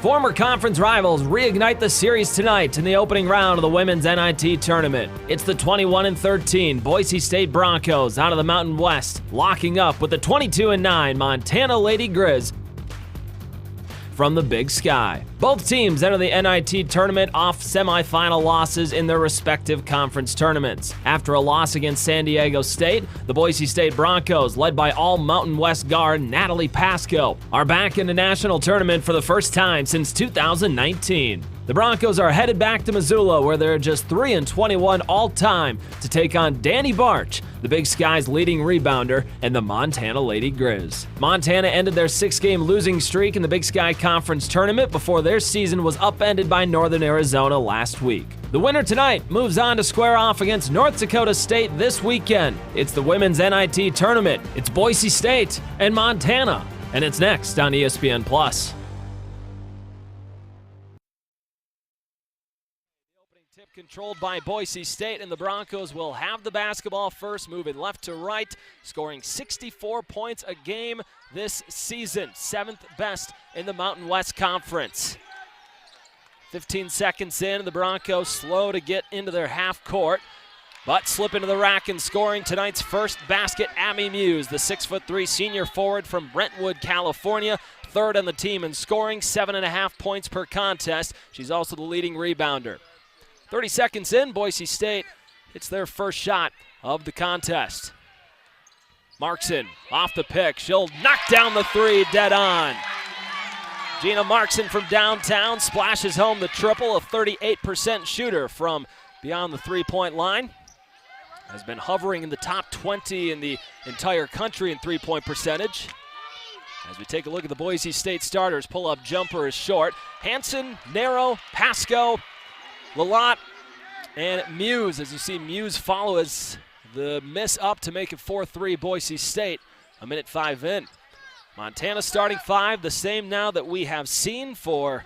Former conference rivals reignite the series tonight in the opening round of the women's NIT tournament. It's the 21-13 Boise State Broncos out of the Mountain West, locking up with the 22-9 Montana Lady Grizz from the Big Sky. Both teams enter the NIT tournament off semifinal losses in their respective conference tournaments. After a loss against San Diego State, the Boise State Broncos, led by all Mountain West guard Natalie Pasco, are back in the national tournament for the first time since 2019. The Broncos are headed back to Missoula, where they're just 3-21 all-time, to take on Danny Barch, the Big Sky's leading rebounder, and the Montana Lady Grizz. Montana ended their 6-game losing streak in the Big Sky Conference tournament before their season was upended by Northern Arizona last week. The winner tonight moves on to square off against North Dakota State this weekend. It's the women's NIT tournament. It's Boise State and Montana, and it's next on ESPN+. Tip controlled by Boise State, and the Broncos will have the basketball first, moving left to right, scoring 64 points a game this season, 7th best in the Mountain West Conference. 15 seconds in, the Broncos slow to get into their half court, but slip into the rack and scoring tonight's first basket. Abby Muse, the 6'3" senior forward from Brentwood, California, third on the team in scoring, 7.5 points per contest. She's also the leading rebounder. 30 seconds in, Boise State hits their first shot of the contest. Markson off the pick. She'll knock down the three dead on. Gina Markson from downtown splashes home the triple, a 38% shooter from beyond the three-point line. Has been hovering in the top 20 in the entire country in three-point percentage. As we take a look at the Boise State starters, pull-up jumper is short. Hanson, Narrow, Pasco, Lalott, and Muse. As you see, Muse follow as the miss up to make it 4-3 Boise State, a minute 5 in. Montana starting 5, the same now that we have seen for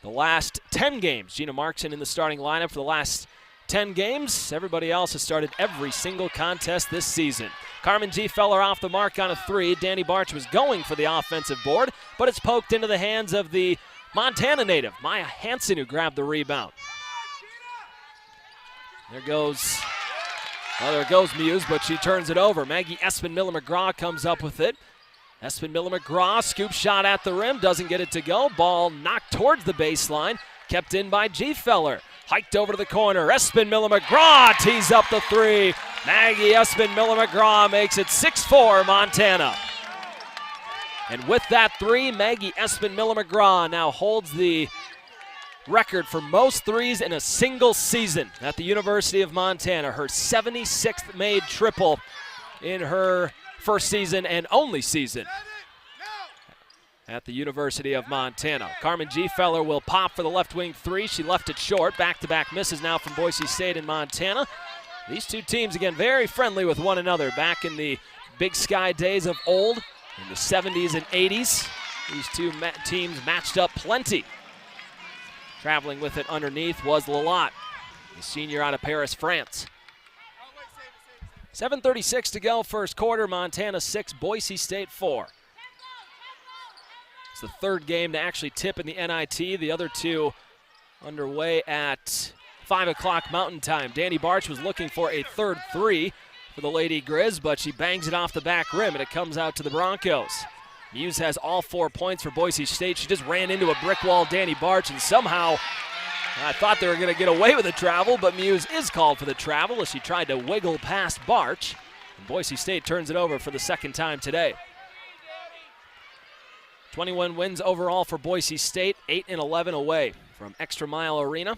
the last 10 games. Gina Markson in the starting lineup for the last 10 games. Everybody else has started every single contest this season. Carmen G. Feller off the mark on a three. Danny Barch was going for the offensive board, but it's poked into the hands of the Montana native, Maya Hanson, who grabbed the rebound. There goes Muse, but she turns it over. Maggie Espen Miller-McGraw comes up with it. Espen Miller-McGraw, scoop shot at the rim, doesn't get it to go. Ball knocked towards the baseline, kept in by G. Feller. Hiked over to the corner. Espen Miller-McGraw tees up the three. Maggie Espen Miller-McGraw makes it 6-4 Montana. And with that three, Maggie Espen Miller-McGraw now holds the record for most threes in a single season at the University of Montana. Her 76th made triple in her first season and only season at the University of Montana. Carmen G. Feller will pop for the left wing three. She left it short. Back-to-back misses now from Boise State and Montana. These two teams, again, very friendly with one another back in the Big Sky days of old, in the 70s and 80s. These two teams matched up plenty. Traveling with it underneath was Lalott, the senior out of Paris, France. 7:36 to go, first quarter. Montana 6, Boise State 4. It's the third game to actually tip in the NIT. The other two underway at 5 o'clock Mountain Time. Danny Barch was looking for a third three for the Lady Grizz, but she bangs it off the back rim, and it comes out to the Broncos. Muse has all 4 points for Boise State. She just ran into a brick wall, Danny Barch, and somehow I thought they were going to get away with the travel, but Muse is called for the travel as she tried to wiggle past Barch. And Boise State turns it over for the second time today. 21 wins overall for Boise State, 8-11 away from Extra Mile Arena.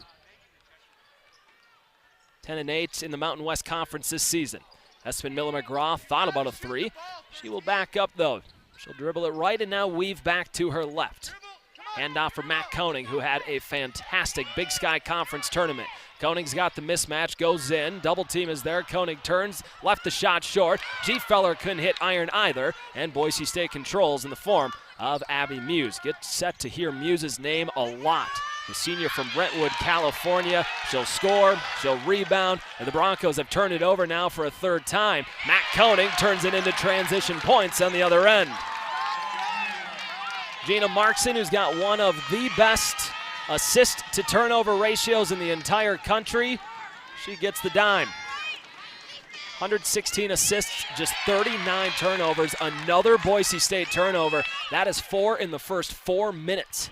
10-8 in the Mountain West Conference this season. Espen Miller-McGraw thought about a three. She will back up, though. She'll dribble it right and now weave back to her left. Handoff for Matt Koenig, who had a fantastic Big Sky Conference tournament. Koenig's got the mismatch, goes in. Double team is there. Koenig turns, left the shot short. G. Feller couldn't hit iron either, and Boise State controls in the form of Abby Muse. Get set to hear Muse's name a lot. The senior from Brentwood, California. She'll score, she'll rebound, and the Broncos have turned it over now for a third time. Matt Koenig turns it into transition points on the other end. Gina Markson, who's got one of the best assist to turnover ratios in the entire country, she gets the dime. 116 assists, just 39 turnovers. Another Boise State turnover. That is 4 in the first 4 minutes.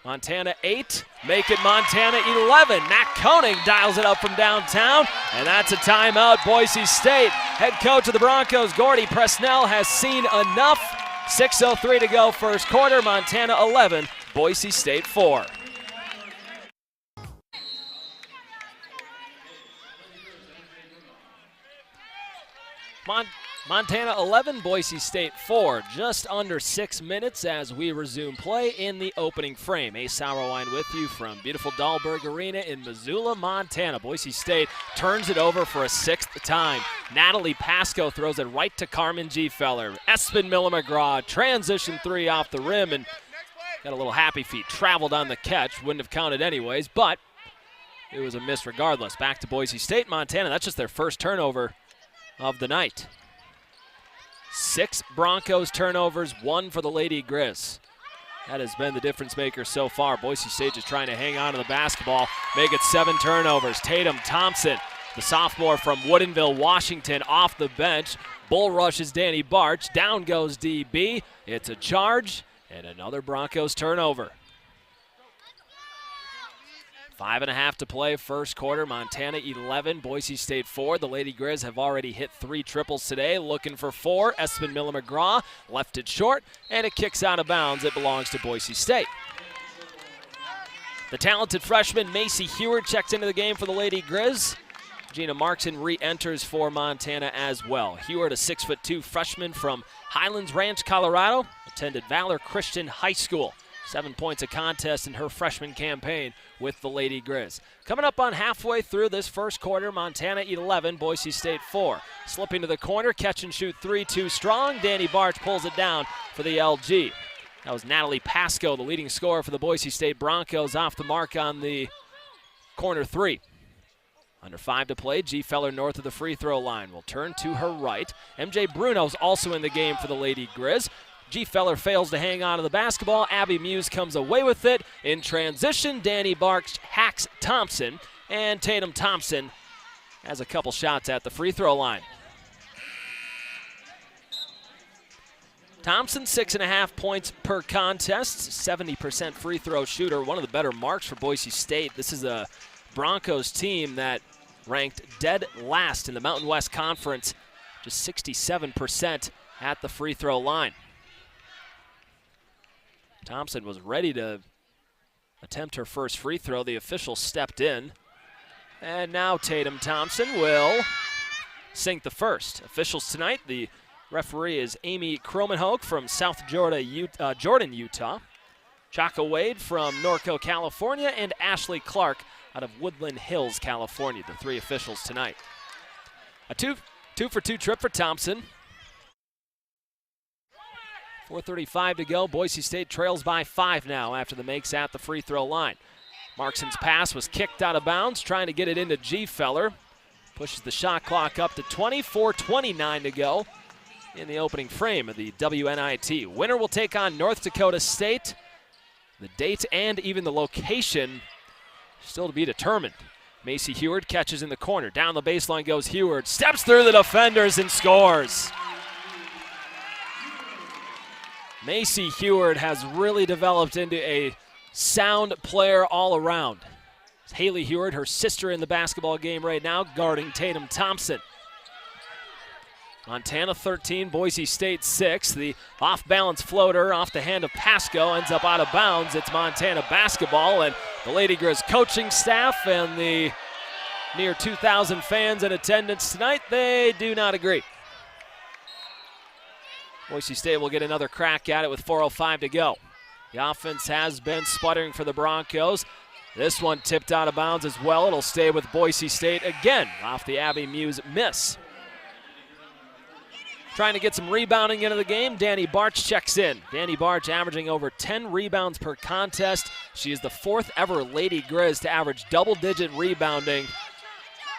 Montana 8, make it Montana 11. Matt Koenig dials it up from downtown, and that's a timeout. Boise State head coach of the Broncos, Gordy Presnell, has seen enough. 6:03 to go first quarter. Montana 11, Boise State 4. Montana 11, Boise State 4. Just under 6 minutes as we resume play in the opening frame. Ace Sauerwein with you from beautiful Dahlberg Arena in Missoula, Montana. Boise State turns it over for a 6th time. Natalie Pasco throws it right to Carmen Gfeller. Espen Miller-McGraw, transition 3 off the rim, and got a little happy feet. Traveled on the catch, wouldn't have counted anyways, but it was a miss regardless. Back to Boise State, Montana. That's just their first turnover of the night. 6 Broncos turnovers, 1 for the Lady Grizz. That has been the difference maker so far. Boise State just trying to hang on to the basketball, make it 7 turnovers. Tatum Thompson, the sophomore from Woodinville, Washington, off the bench. Bull rushes Danny Barch. Down goes DB. It's a charge and another Broncos turnover. 5.5 to play first quarter. Montana 11, Boise State 4. The Lady Grizz have already hit 3 triples today, looking for 4. Espen Miller-McGraw left it short, and it kicks out of bounds. It belongs to Boise State. The talented freshman Macy Heward checks into the game for the Lady Grizz. Gina Markson re-enters for Montana as well. Heward, a 6'2" freshman from Highlands Ranch, Colorado, attended Valor Christian High School. 7 points a contest in her freshman campaign with the Lady Grizz. Coming up on halfway through this first quarter, Montana 11, Boise State 4. Slipping to the corner, catch and shoot 3, too strong. Danny Barch pulls it down for the LG. That was Natalie Pasco, the leading scorer for the Boise State Broncos, off the mark on the corner 3. Under 5 to play, Gfeller north of the free throw line will turn to her right. MJ Bruno's also in the game for the Lady Grizz. Gfeller fails to hang on to the basketball. Abby Muse comes away with it. In transition, Danny Barch hacks Thompson, and Tatum Thompson has a couple shots at the free throw line. Thompson, 6.5 points per contest, 70% free throw shooter, one of the better marks for Boise State. This is a Broncos team that ranked dead last in the Mountain West Conference, just 67% at the free throw line. Thompson was ready to attempt her first free throw. The official stepped in. And now Tatum Thompson will sink the first. Officials tonight, the referee is Amy Cromenhoek from South Jordan, Utah. Chaka Wade from Norco, California, and Ashley Clark out of Woodland Hills, California, the 3 officials tonight. A 2-for-2 trip for Thompson. 4:35 to go. Boise State trails by 5 now after the makes at the free throw line. Markson's pass was kicked out of bounds, trying to get it into Gfeller. Pushes the shot clock up to 24:29 to go in the opening frame of the WNIT. Winner will take on North Dakota State. The date and even the location still to be determined. Macy Heward catches in the corner. Down the baseline goes Heward. Steps through the defenders and scores. Macy Heward has really developed into a sound player all around. Haley Heward, her sister in the basketball game right now, guarding Tatum Thompson. Montana 13, Boise State 6. The off-balance floater off the hand of Pasco ends up out of bounds. It's Montana basketball, and the Lady Grizz coaching staff and the near 2,000 fans in attendance tonight, they do not agree. Boise State will get another crack at it with 4:05 to go. The offense has been sputtering for the Broncos. This one tipped out of bounds as well. It'll stay with Boise State again off the Abby Muse miss. Trying to get some rebounding into the game, Danny Barch checks in. Danny Barch averaging over 10 rebounds per contest. She is the 4th ever Lady Grizz to average double-digit rebounding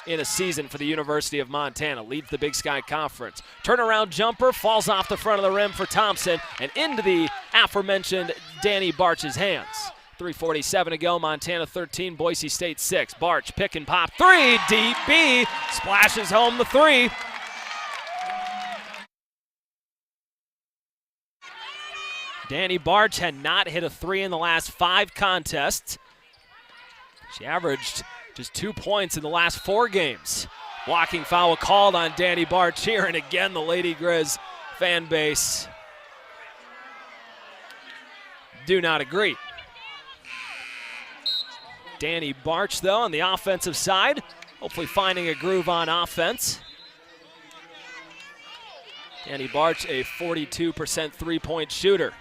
in a season for the University of Montana. Leads the Big Sky Conference. Turnaround jumper falls off the front of the rim for Thompson and into the aforementioned Danny Barch's hands. 3:47 to go. Montana 13, Boise State 6. Barch pick and pop three. Deep B splashes home the three. Danny Barch had not hit a three in the last 5 contests. She averaged just 2 points in the last 4 games. Blocking foul called on Danny Barch here, and again the Lady Grizz fan base do not agree. Danny Barch, though, on the offensive side, hopefully finding a groove on offense. Danny Barch, a 42% three-point shooter.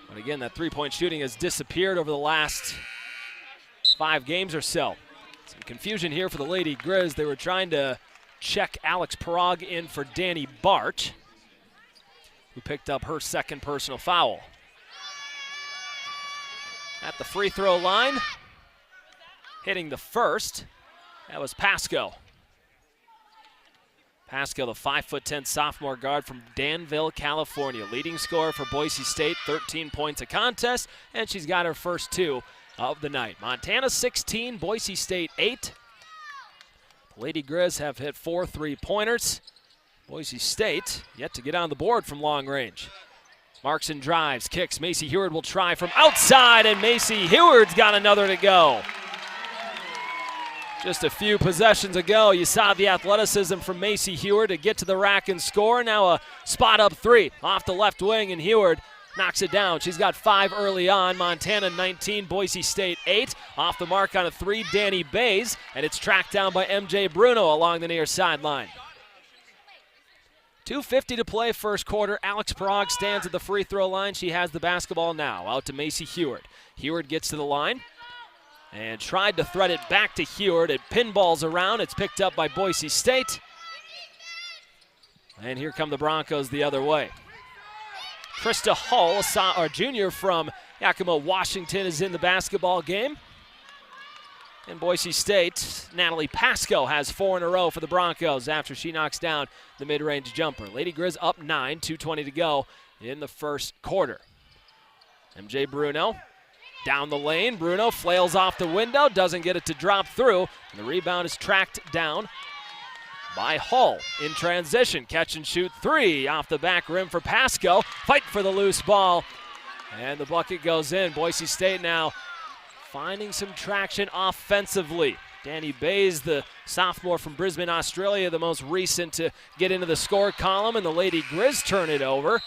But again, that three-point shooting has disappeared over the last 5 games or so. Some confusion here for the Lady Grizz. They were trying to check Alex Parag in for Danny Barch, who picked up her second personal foul. At the free throw line, hitting the first, that was Pasco. Pasco, the 5'10" sophomore guard from Danville, California. Leading scorer for Boise State, 13 points a contest, and she's got her first 2 of the night. Montana 16, Boise State 8. The Lady Grizz have hit 4 3-pointers. Boise State yet to get on the board from long range. Markson drives, kicks. Macy Heward will try from outside, and Macy Heward's got another to go. Just a few possessions ago, you saw the athleticism from Macy Heward to get to the rack and score. Now a spot-up 3 off the left wing, and Heward knocks it down. She's got 5 early on. Montana 19, Boise State 8. Off the mark on a 3, Danny Bays, and it's tracked down by MJ Bruno along the near sideline. 2:50 to play first quarter. Alex Parag stands at the free throw line. She has the basketball now. Out to Macy Heward. Heward gets to the line and tried to thread it back to Heward. It pinballs around. It's picked up by Boise State. And here come the Broncos the other way. Krista Hull, a junior from Yakima, Washington, is in the basketball game. And Boise State, Natalie Pasco has 4 in a row for the Broncos after she knocks down the mid-range jumper. Lady Grizz up 9, 2:20 to go in the first quarter. MJ Bruno down the lane. Bruno flails off the window, doesn't get it to drop through. And the rebound is tracked down by Hull in transition. Catch and shoot 3 off the back rim for Pasco. Fight for the loose ball, and the bucket goes in. Boise State now finding some traction offensively. Danny Bays, the sophomore from Brisbane, Australia, the most recent to get into the score column, and the Lady Grizz turn it over.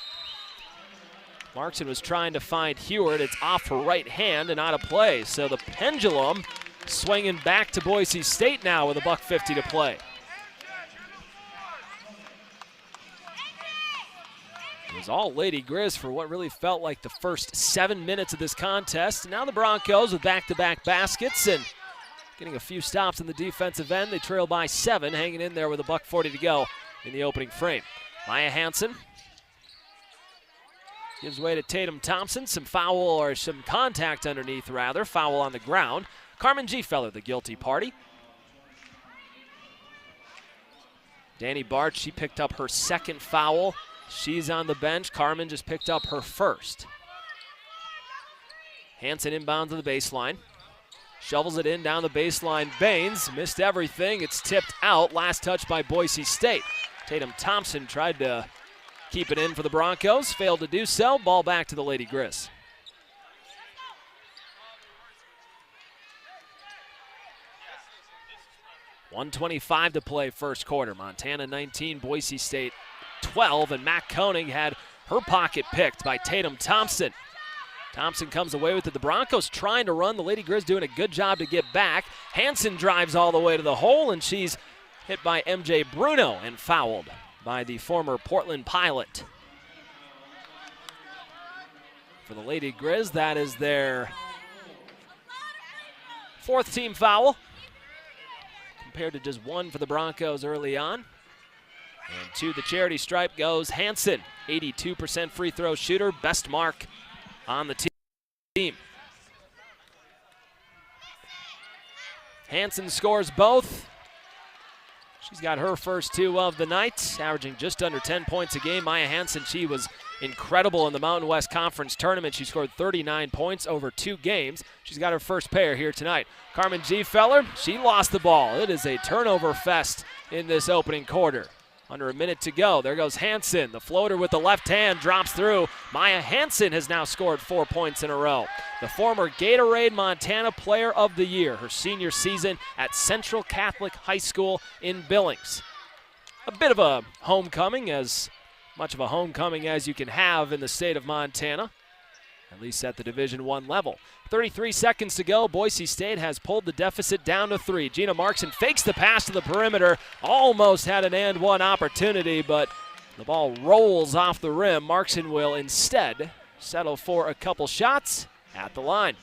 Markson was trying to find Heward. It's off her right hand and out of play. So the pendulum swinging back to Boise State now with $1:50 to play. It was all Lady Grizz for what really felt like the first 7 minutes of this contest. Now the Broncos with back-to-back baskets and getting a few stops in the defensive end. They trail by 7, hanging in there with $1:40 to go in the opening frame. Maya Hansen gives way to Tatum Thompson. Some contact underneath, rather. Foul on the ground. Carmen Gfeller, the guilty party. Danny Barch, she picked up her second foul. She's on the bench. Carmen just picked up her first. Hansen inbounds to the baseline. Shovels it in down the baseline. Baines missed everything. It's tipped out. Last touch by Boise State. Tatum Thompson tried to keep it in for the Broncos. Failed to do so. Ball back to the Lady Grizz. $1:25 to play first quarter. Montana 19, Boise State 12, and Matt Koenig had her pocket picked by Tatum Thompson. Thompson comes away with it. The Broncos trying to run. The Lady Grizz doing a good job to get back. Hansen drives all the way to the hole, and she's hit by MJ Bruno and fouled by the former Portland Pilot. For the Lady Grizz, that is their 4th team foul, compared to just 1 for the Broncos early on. And to the charity stripe goes Hansen, 82% free throw shooter, best mark on the team. Hansen scores both. She's got her first 2 of the night, averaging just under 10 points a game. Maya Hansen, she was incredible in the Mountain West Conference Tournament. She scored 39 points over 2 games. She's got her first pair here tonight. Carmen Gfeller, she lost the ball. It is a turnover fest in this opening quarter. Under a minute to go. There goes Hansen. The floater with the left hand drops through. Maya Hansen has now scored 4 points in a row. The former Gatorade Montana Player of the Year, her senior season at Central Catholic High School in Billings. A bit of a homecoming, as much of a homecoming as you can have in the state of Montana, at least at the Division I level. 33 seconds to go. Boise State has pulled the deficit down to 3. Gina Markson fakes the pass to the perimeter. Almost had an and one opportunity, but the ball rolls off the rim. Markson will instead settle for a couple shots at the line.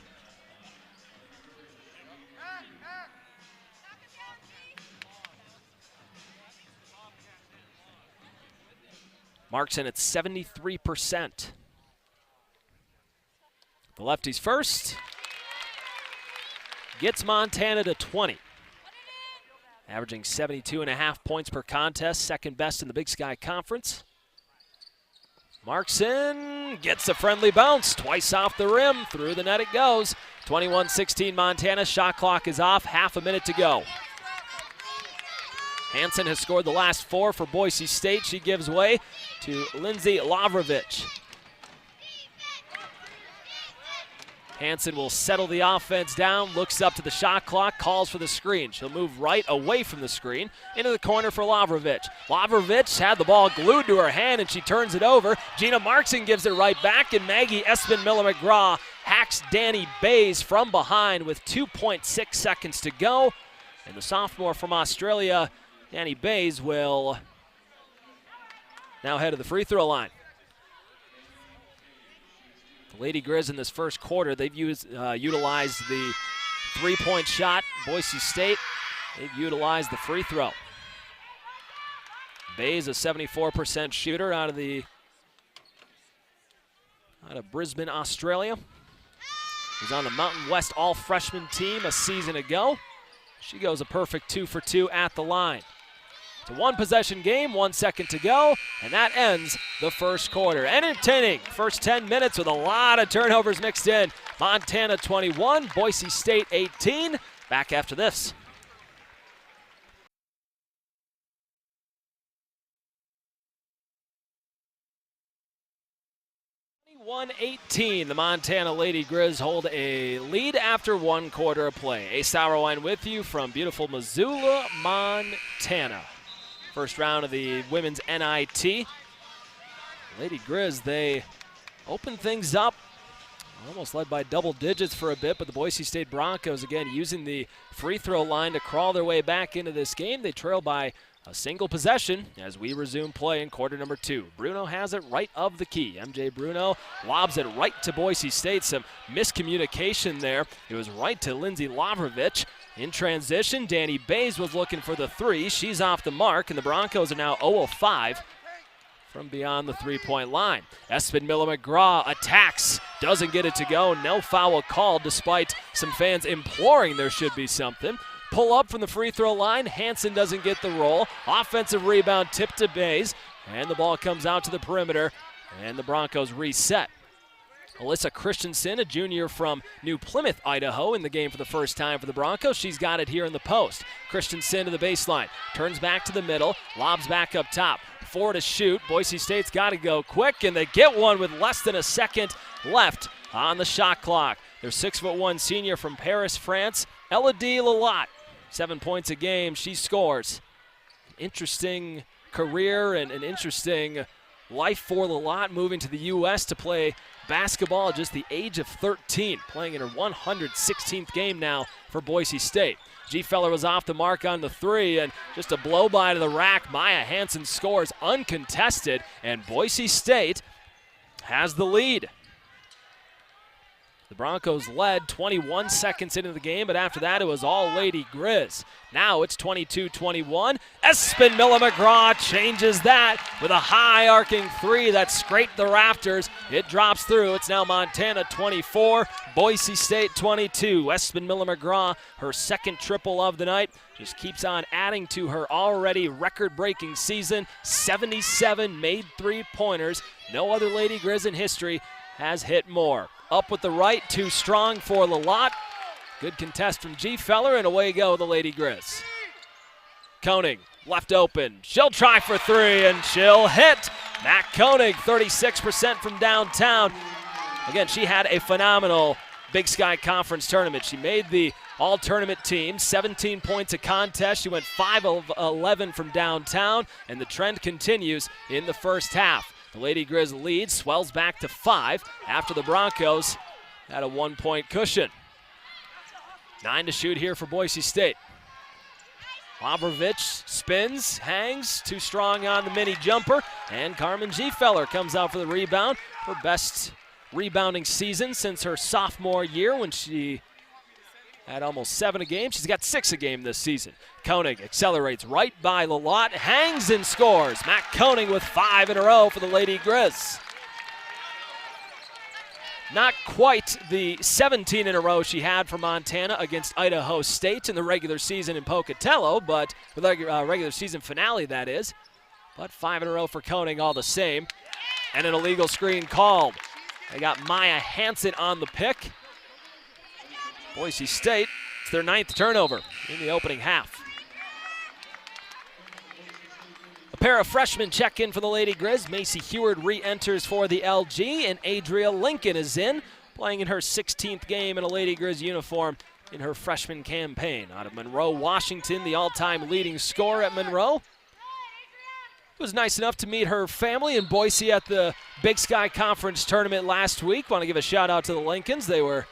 Markson at 73%. The lefties first. Gets Montana to 20. Averaging 72.5 points per contest, second best in the Big Sky Conference. Markson gets a friendly bounce, twice off the rim, through the net it goes. 21-16 Montana, shot clock is off, half a minute to go. Hansen has scored the last 4 for Boise State. She gives way to Lindsay Lavrovich. Hansen will settle the offense down, looks up to the shot clock, calls for the screen. She'll move right away from the screen, into the corner for Lavrovich. Lavrovich had the ball glued to her hand, and she turns it over. Gina Markson gives it right back, and Maggie Espin-Miller-McGraw hacks Danny Bays from behind with 2.6 seconds to go. And the sophomore from Australia, Danny Bays, will now head to the free throw line. The Lady Grizz in this first quarter, they've utilized the three-point shot. Boise State, they've utilized the free throw. Bays, a 74% shooter out of Brisbane, Australia. Was on the Mountain West All-Freshman team a season ago. She goes a perfect 2 for 2 at the line. It's a one-possession game, 1 second to go, and that ends the first quarter. Entertaining first 10 minutes with a lot of turnovers mixed in. Montana 21, Boise State 18. Back after this. 21-18, the Montana Lady Grizz hold a lead after 1 quarter of play. Ace Sauerwein with you from beautiful Missoula, Montana. First round of the women's NIT. Lady Grizz, they open things up. Almost led by double digits for a bit, but the Boise State Broncos, again, using the free throw line to crawl their way back into this game. They trail by a single possession as we resume play in quarter number 2. Bruno has it right of the key. MJ Bruno lobs it right to Boise State. Some miscommunication there. It was right to Lindsay Lavrovich. In transition, Danny Bays was looking for the 3. She's off the mark, and the Broncos are now 0 of 5 from beyond the three-point line. Espin-Miller-McGraw attacks, doesn't get it to go. No foul called despite some fans imploring there should be something. Pull up from the free throw line. Hansen doesn't get the roll. Offensive rebound tipped to Bays, and the ball comes out to the perimeter, and the Broncos reset. Alyssa Christensen, a junior from New Plymouth, Idaho, in the game for the first time for the Broncos. She's got it here in the post. Christensen to the baseline, turns back to the middle, lobs back up top. 4 to shoot. Boise State's got to go quick, and they get one with less than a second left on the shot clock. Their 6'1" senior from Paris, France, Elodie Lalott. 7 points a game, she scores. Interesting career and an interesting life for Lalott, moving to the U.S. to play basketball at just the age of 13, playing in her 116th game now for Boise State. Gfeller was off the mark on the 3, and just a blow by to the rack. Maya Hansen scores uncontested, and Boise State has the lead. The Broncos led 21 seconds into the game, but after that it was all Lady Grizz. Now it's 22-21. Espen Miller-McGraw changes that with a high arcing three that scraped the rafters. It drops through. It's now Montana 24, Boise State 22. Espen Miller-McGraw, her second triple of the night, just keeps on adding to her already record-breaking season. 77 made three-pointers. No other Lady Grizz in history has hit more. Up with the right, too strong for Lalott. Good contest from G. Feller, and away go the Lady Grizz. Koenig, left open. She'll try for three, and she'll hit. Matt Koenig, 36% from downtown. Again, she had a phenomenal Big Sky Conference tournament. She made the all-tournament team, 17 points a contest. She went 5 of 11 from downtown, and the trend continues in the first half. The Lady Grizz lead swells back to 5 after the Broncos had a 1-point cushion. 9 to shoot here for Boise State. Labrovich spins, hangs, too strong on the mini jumper, and Carmen G. Feller comes out for the rebound. Her best rebounding season since her sophomore year when she had almost 7 a game. She's got 6 a game this season. Koenig accelerates right by Lalott, hangs and scores. Matt Koenig with 5 in a row for the Lady Grizz. Not quite the 17 in a row she had for Montana against Idaho State in the regular season in Pocatello, but with the regular season finale, that is. But 5 in a row for Koenig all the same. And an illegal screen called. They got Maya Hansen on the pick. Boise State, it's their 9th turnover in the opening half. A pair of freshmen check in for the Lady Grizz. Macy Heward re-enters for the LG, and Adria Lincoln is in, playing in her 16th game in a Lady Grizz uniform in her freshman campaign. Out of Monroe, Washington, the all-time leading scorer at Monroe. Was nice enough to meet her family in Boise at the Big Sky Conference tournament last week. Want to give a shout out to the Lincolns. They were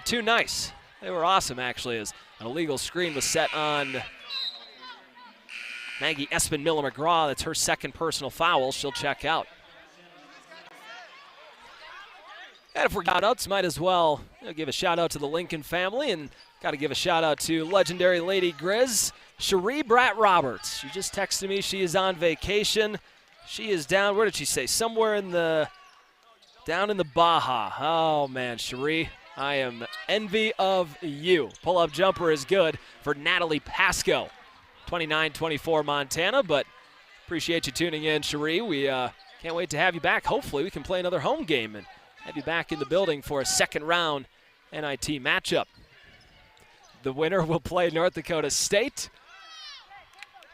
too nice. They were awesome, actually, as an illegal screen was set on Maggie Espen Miller-McGraw. That's her second personal foul. She'll check out. And if we're shout-outs, might as well give a shout-out to the Lincoln family, and got to give a shout-out to legendary Lady Grizz, Cherie Bratt Roberts. She just texted me she is on vacation. She is down, where did she say? Somewhere in the, down in the Baja. Oh, man, Cherie, I am envy of you. Pull-up jumper is good for Natalie Pasco. 29-24 Montana, but appreciate you tuning in, Cherie. We can't wait to have you back. Hopefully we can play another home game and have you back in the building for a second round NIT matchup. The winner will play North Dakota State.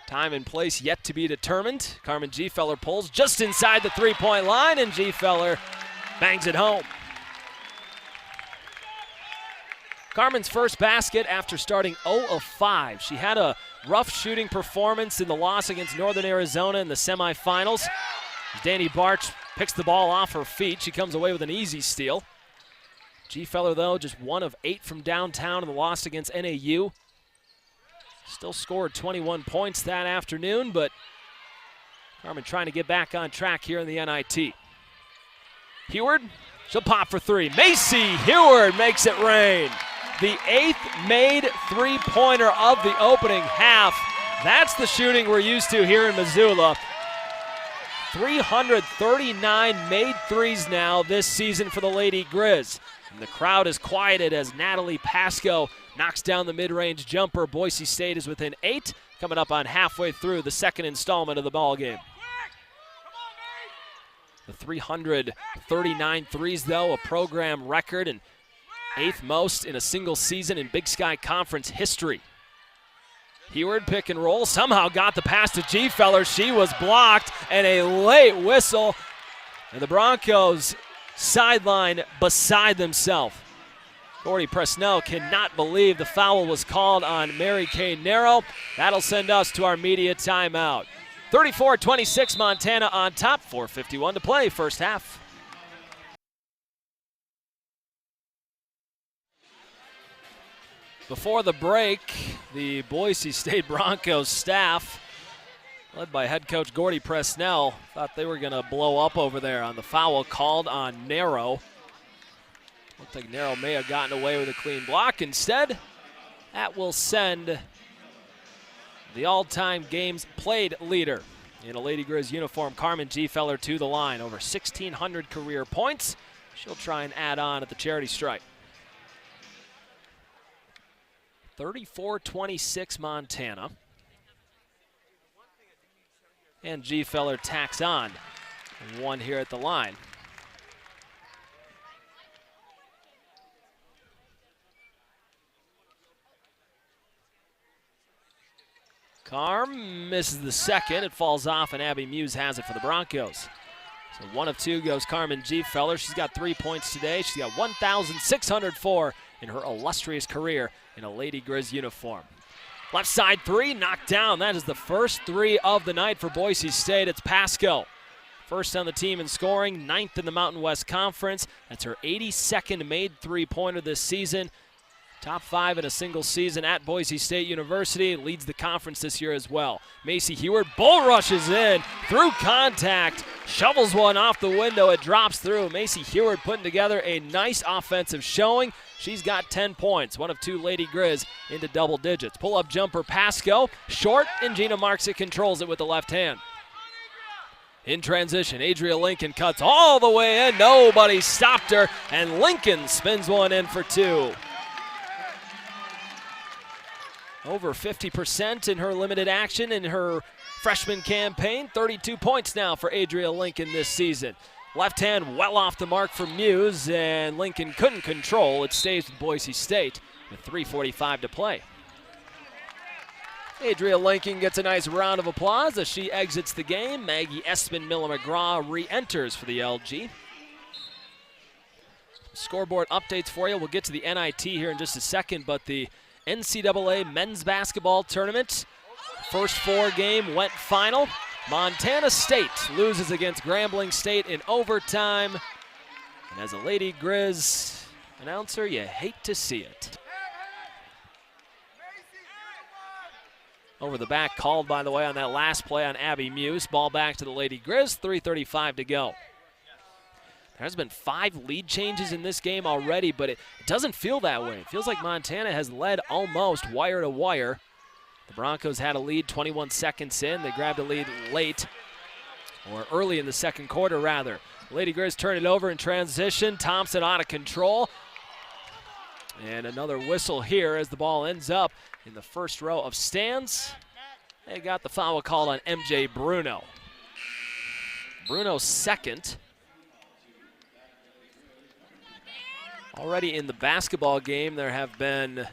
Time and place yet to be determined. Carmen G. Feller pulls just inside the three-point line, and G. Feller bangs it home. Carmen's first basket after starting 0 of 5. She had a rough shooting performance in the loss against Northern Arizona in the semifinals. Danny Barch picks the ball off her feet. She comes away with an easy steal. G. Feller, though, just 1 of 8 from downtown in the loss against NAU. Still scored 21 points that afternoon, but Carmen trying to get back on track here in the NIT. Heward, she'll pop for 3. Macy Heward makes it rain. The 8th made three-pointer of the opening half. That's the shooting we're used to here in Missoula. 339 made threes now this season for the Lady Grizz. And the crowd is quieted as Natalie Pasco knocks down the mid-range jumper. Boise State is within 8, coming up on halfway through the second installment of the ball game. The 339 threes, though, a program record and 8th most in a single season in Big Sky Conference history. Heward pick and roll, somehow got the pass to G. Feller. She was blocked, and a late whistle. And the Broncos sideline beside themselves. Gordy Presnell cannot believe the foul was called on Mary Kay Narrow. That'll send us to our media timeout. 34-26 Montana on top, 4:51 to play, first half. Before the break, the Boise State Broncos staff, led by head coach Gordy Presnell, thought they were going to blow up over there on the foul called on Narrow. Looked like Narrow may have gotten away with a clean block. Instead, that will send the all-time games played leader in a Lady Grizz uniform, Carmen Gfeller, to the line. Over 1,600 career points. She'll try and add on at the charity stripe. 34-26 Montana. And Gfeller tacks on one here at the line. Carm misses the second. It falls off, and Abby Muse has it for the Broncos. So 1 of 2 goes Carmen Gfeller. She's got 3 points today. She's got 1,604 in her illustrious career in a Lady Grizz uniform. Left side 3, knocked down. That is the first 3 of the night for Boise State. It's Pasco. First on the team in scoring, 9th in the Mountain West Conference. That's her 82nd made three-pointer this season. Top 5 in a single season at Boise State University. Leads the conference this year as well. Macy Heward bull rushes in through contact. Shovels one off the window. It drops through. Macy Heward putting together a nice offensive showing. She's got 10 points. 1 of 2 Lady Grizz into double digits. Pull-up jumper Pasco. Short, and Gina Marksick controls it with the left hand. In transition, Adria Lincoln cuts all the way in. Nobody stopped her, and Lincoln spins one in for 2. Over 50% in her limited action in her freshman campaign. 32 points now for Adria Lincoln this season. Left hand well off the mark for Muse, and Lincoln couldn't control. It stays with Boise State with 3:45 to play. Adria Lincoln gets a nice round of applause as she exits the game. Maggie Espin-Miller-McGraw re-enters for the LG. Scoreboard updates for you. We'll get to the NIT here in just a second, but the NCAA men's basketball tournament. First 4 game went final. Montana State loses against Grambling State in overtime. And as a Lady Grizz announcer, you hate to see it. Over the back called, by the way, on that last play on Abby Muse. Ball back to the Lady Grizz, 3:35 to go. There's been 5 lead changes in this game already, but it doesn't feel that way. It feels like Montana has led almost wire to wire. The Broncos had a lead 21 seconds in. They grabbed a lead late, or early in the second quarter, rather. Lady Grizz turn it over in transition. Thompson out of control. And another whistle here as the ball ends up in the first row of stands. They got the foul called on MJ Bruno. Bruno's second. Already in the basketball game, there have been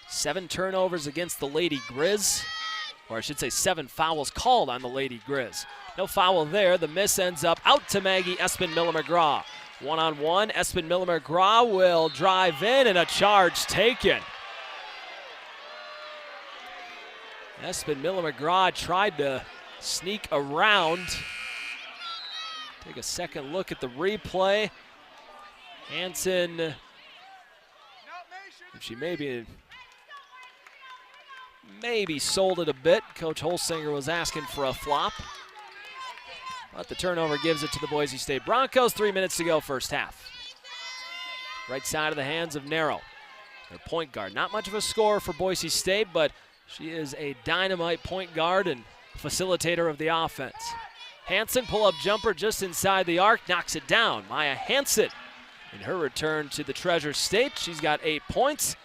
7 turnovers against the Lady Grizz, or I should say 7 fouls called on the Lady Grizz. No foul there. The miss ends up out to Maggie Espin-Miller-McGraw. One-on-one, Espin-Miller-McGraw will drive in, and a charge taken. Espin-Miller-McGraw tried to sneak around. Take a second look at the replay. Hansen, she maybe sold it a bit. Coach Holsinger was asking for a flop. But the turnover gives it to the Boise State Broncos. 3 minutes to go, first half. Right side of the hands of Narrow, their point guard. Not much of a scorer for Boise State, but she is a dynamite point guard and facilitator of the offense. Hansen, pull-up jumper just inside the arc, knocks it down. Maya Hansen in her return to the Treasure State. She's got 8 points.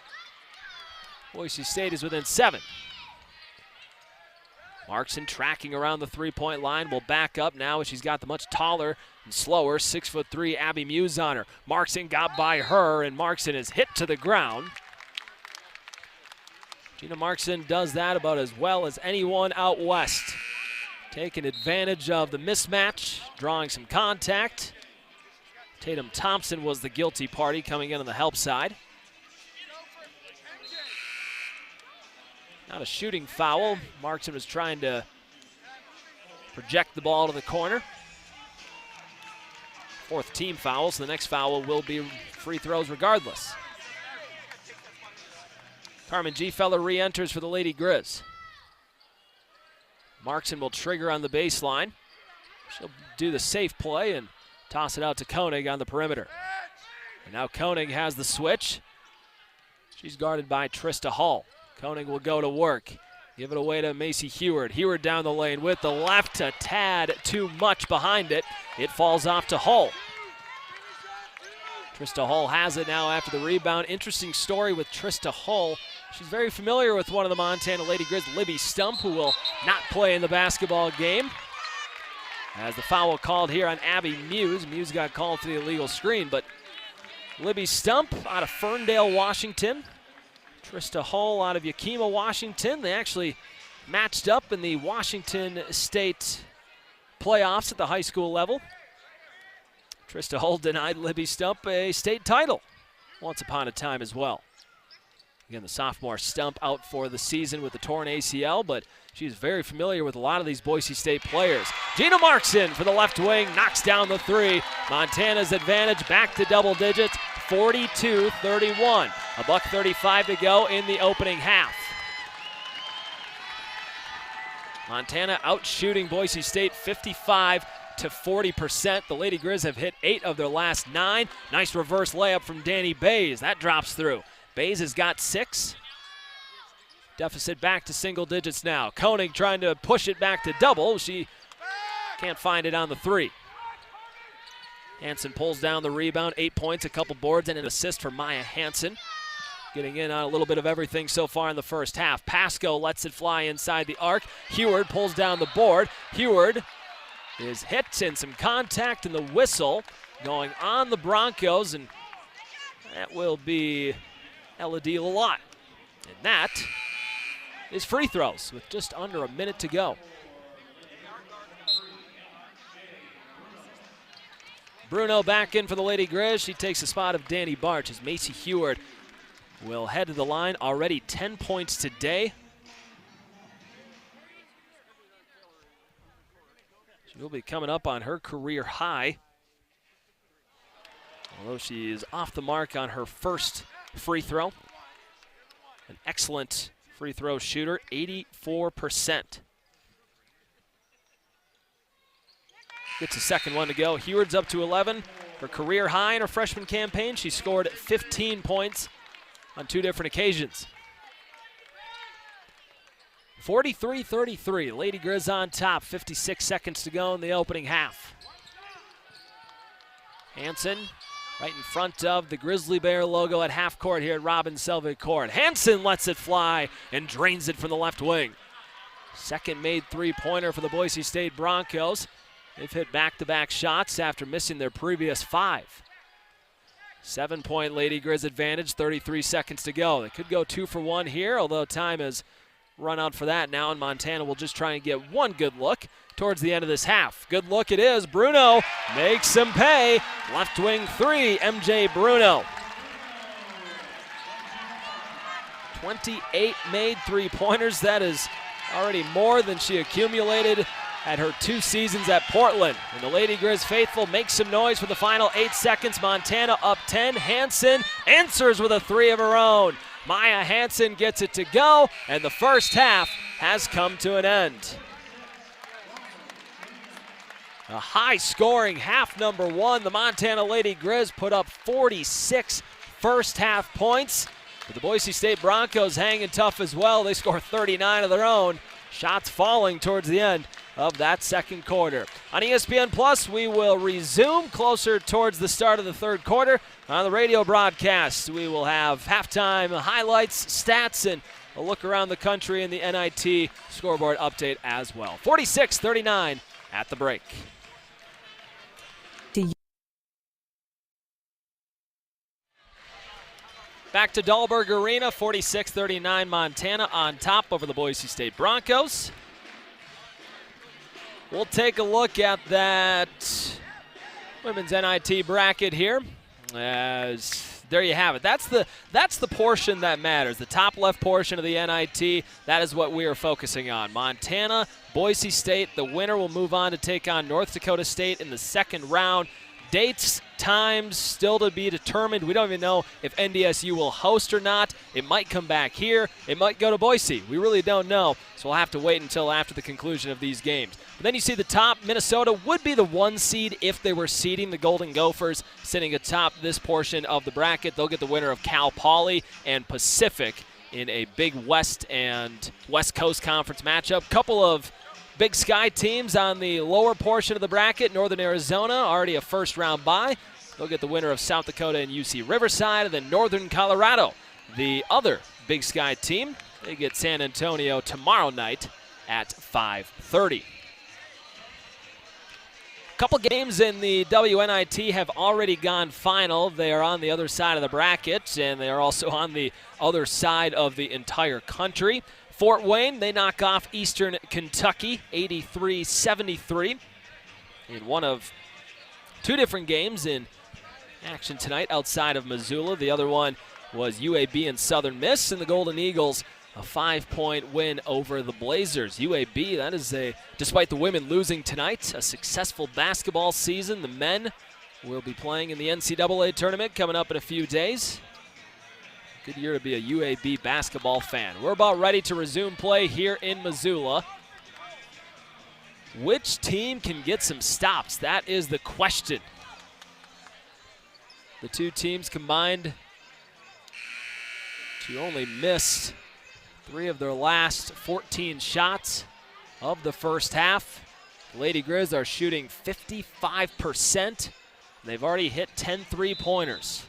Boise State is within 7. Markson tracking around the three-point line, will back up now as she's got the much taller and slower 6'3" Abby Muse on her. Markson got by her, and Markson is hit to the ground. Gina Markson does that about as well as anyone out west. Taking advantage of the mismatch, drawing some contact. Tatum Thompson was the guilty party coming in on the help side. Not a shooting foul. Markson was trying to project the ball to the corner. 4th team foul, so the next foul will be free throws regardless. Carmen Gfeller re-enters for the Lady Grizz. Markson will trigger on the baseline. She'll do the safe play and Toss it out to Koenig on the perimeter. And now Koenig has the switch. She's guarded by Trista Hull. Koenig will go to work. Give it away to Macy Heward. Heward down the lane with the left, a tad too much behind it. It falls off to Hull. Trista Hull has it now after the rebound. Interesting story with Trista Hull. She's very familiar with one of the Montana Lady Grizz, Libby Stump, who will not play in the basketball game. As the foul called here on Abby Muse. Muse got called for the illegal screen, but Libby Stump out of Ferndale, Washington. Trista Hull out of Yakima, Washington. They actually matched up in the Washington State playoffs at the high school level. Trista Hull denied Libby Stump a state title once upon a time as well. Again, the sophomore Stump out for the season with the torn ACL, but she's very familiar with a lot of these Boise State players. Gina Markson for the left wing, knocks down the three. Montana's advantage back to double digits, 42-31. $1:35 to go in the opening half. Montana out shooting Boise State 55-40%. The Lady Grizz have hit 8 of their last 9. Nice reverse layup from Danny Bays. That drops through. Bays has got 6. Deficit back to single digits now. Koenig trying to push it back to double. She can't find it on the 3. Hansen pulls down the rebound. 8 points, a couple boards, and an assist for Maya Hansen. Getting in on a little bit of everything so far in the first half. Pasco lets it fly inside the arc. Heward pulls down the board. Heward is hit and some contact in the whistle going on the Broncos, and that will be Ella D. Lalott. And that is free throws with just under a minute to go. Bruno back in for the Lady Grizz. She takes the spot of Danny Barch as Macy Heward will head to the line. Already 10 points today. She'll be coming up on her career high, although she is off the mark on her first free throw. An excellent free throw shooter, 84%. Gets a second one to go. Heward's up to 11. Her career high in her freshman campaign. She scored 15 points on 2 different occasions. 43-33. Lady Grizz on top. 56 seconds to go in the opening half. Hansen right in front of the Grizzly Bear logo at half court here at Robins Selvig Court. Hansen lets it fly and drains it from the left wing. Second made three-pointer for the Boise State Broncos. They've hit back-to-back shots after missing their previous 5. 7-point Lady Grizz advantage, 33 seconds to go. They could go 2 for 1 here, although time has run out for that now, and Montana will just try and get one good look towards the end of this half. Good look it is. Bruno makes him pay. Left wing 3, MJ Bruno. 28 made three-pointers. That is already more than she accumulated at her 2 seasons at Portland. And the Lady Grizz faithful make some noise for the final 8 seconds. Montana up 10. Hansen answers with a 3 of her own. Maya Hansen gets it to go, and the first half has come to an end. A high-scoring half number 1. The Montana Lady Grizz put up 46 first-half points. But the Boise State Broncos hanging tough as well. They score 39 of their own. Shots falling towards the end of that second quarter. On ESPN Plus, we will resume closer towards the start of the third quarter. On the radio broadcast, we will have halftime highlights, stats, and a look around the country in the NIT scoreboard update as well. 46-39 at the break. Back to Dahlberg Arena, 46-39 Montana on top over the Boise State Broncos. We'll take a look at that women's NIT bracket here. As there you have it. That's the portion that matters. The top left portion of the NIT, that is what we are focusing on. Montana, Boise State, the winner will move on to take on North Dakota State in the second round. Dates times still to be determined. We don't even know if NDSU will host or not. It might come back here. It might go to Boise. We really don't know, so we'll have to wait until after the conclusion of these games. But then you see the top. Minnesota would be the 1 seed if they were seeding the Golden Gophers, sitting atop this portion of the bracket. They'll get the winner of Cal Poly and Pacific in a big West and West Coast Conference matchup. Couple of Big Sky teams on the lower portion of the bracket. Northern Arizona, already a first-round bye. They'll get the winner of South Dakota and UC Riverside, and then Northern Colorado, the other Big Sky team. They get San Antonio tomorrow night at 5:30. A couple games in the WNIT have already gone final. They are on the other side of the bracket, and they are also on the other side of the entire country. Fort Wayne, they knock off Eastern Kentucky 83-73 in one of two different games in action tonight outside of Missoula. The other one was UAB and Southern Miss, and the Golden Eagles a 5-point win over the Blazers. UAB, that is despite the women losing tonight, a successful basketball season. The men will be playing in the NCAA tournament coming up in a few days. Good year to be a UAB basketball fan. We're about ready to resume play here in Missoula. Which team can get some stops? That is the question. The two teams combined to only miss 3 of their last 14 shots of the first half. The Lady Grizz are shooting 55%. They've already hit 10 3-pointers.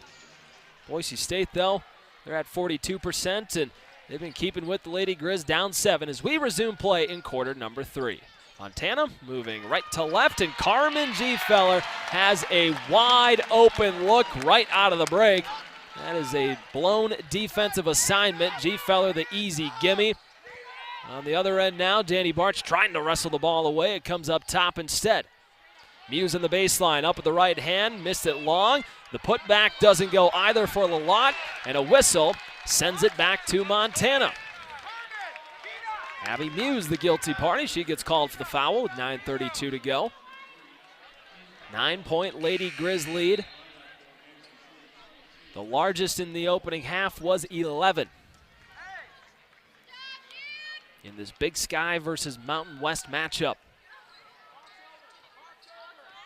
Boise State, though, they're at 42%, and they've been keeping with the Lady Grizz down 7 as we resume play in quarter number 3. Montana moving right to left, and Carmen Gfeller has a wide open look right out of the break. That is a blown defensive assignment. Gfeller the easy gimme. On the other end now, Danny Barch trying to wrestle the ball away. It comes up top instead. Muse on the baseline, up with the right hand, missed it long. The putback doesn't go either for Lalott, and a whistle sends it back to Montana. Abby Muse, the guilty party. She gets called for the foul with 9:32 to go. 9-point Lady Grizz lead. The largest in the opening half was 11. In this Big Sky versus Mountain West matchup.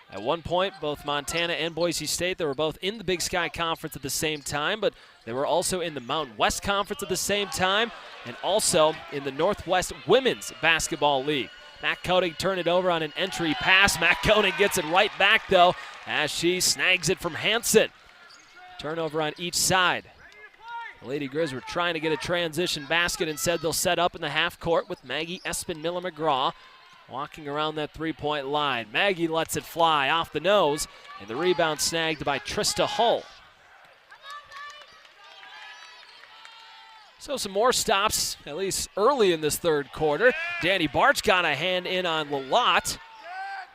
At one point, both Montana and Boise State, they were both in the Big Sky Conference at the same time, but they were also in the Mountain West Conference at the same time, and also in the Northwest Women's Basketball League. Matt Koenig turned it over on an entry pass. Matt Koenig gets it right back, though, as she snags it from Hansen. Turnover on each side. The Lady Grizz were trying to get a transition basket and said they'll set up in the half court with Maggie Espin-Miller-McGraw walking around that three-point line. Maggie lets it fly off the nose, and the rebound snagged by Trista Hull. So some more stops, at least early in this third quarter. Danny Barch got a hand in on Lalott.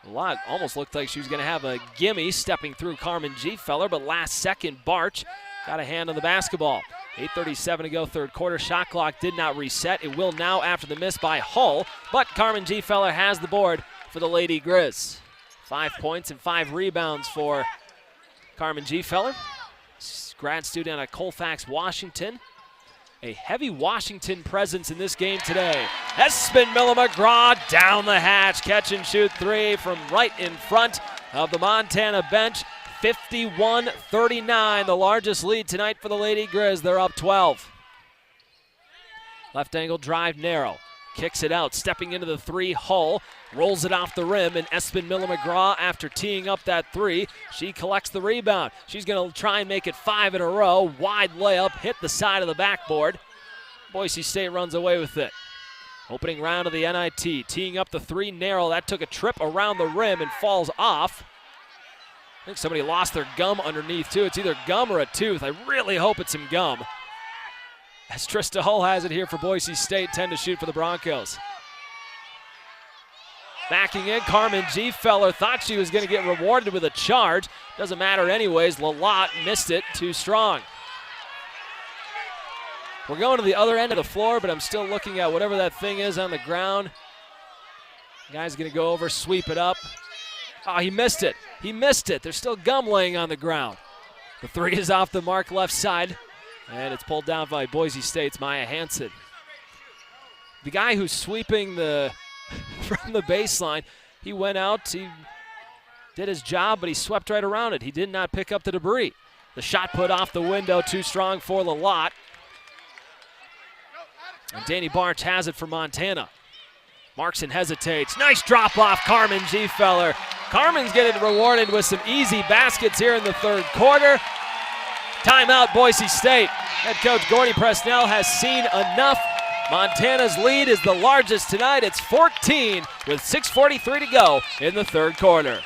Lalott almost looked like she was going to have a gimme stepping through Carmen Gfeller, but last second Barch got a hand on the basketball. 8:37 to go, third quarter. Shot clock did not reset. It will now after the miss by Hull, but Carmen Gfeller has the board for the Lady Grizz. 5 points and 5 rebounds for Carmen Gfeller. Grad student out of Colfax, Washington. A heavy Washington presence in this game today. Espin-Miller-McGraw down the hatch, catch and shoot 3 from right in front of the Montana bench. 51-39, the largest lead tonight for the Lady Grizz. They're up 12. Left angle drive narrow. Kicks it out, stepping into the 3, Hull. Rolls it off the rim, and Espin-Miller-McGraw, after teeing up that 3, she collects the rebound. She's going to try and make it 5 in a row. Wide layup, hit the side of the backboard. Boise State runs away with it. Opening round of the NIT, teeing up the 3 narrow. That took a trip around the rim and falls off. I think somebody lost their gum underneath, too. It's either gum or a tooth. I really hope it's some gum. As Trista Hull has it here for Boise State, 10 to shoot for the Broncos. Backing in, Carmen Gfeller thought she was going to get rewarded with a charge. Doesn't matter anyways. Lalott missed it, too strong. We're going to the other end of the floor, but I'm still looking at whatever that thing is on the ground. Guy's going to go over, sweep it up. Oh, he missed it. He missed it. There's still gum laying on the ground. The three is off the mark left side, and it's pulled down by Boise State's Maya Hansen. The guy who's sweeping from the baseline, he went out, he did his job, but he swept right around it. He did not pick up the debris. The shot put off the window, too strong for LaLotte. And Danny Barch has it for Montana. Markson hesitates. Nice drop off, Carmen Gfeller. Carmen's getting rewarded with some easy baskets here in the third quarter. Timeout, Boise State. Head coach Gordy Presnell has seen enough. Montana's lead is the largest tonight. It's 14 with 6:43 to go in the third quarter.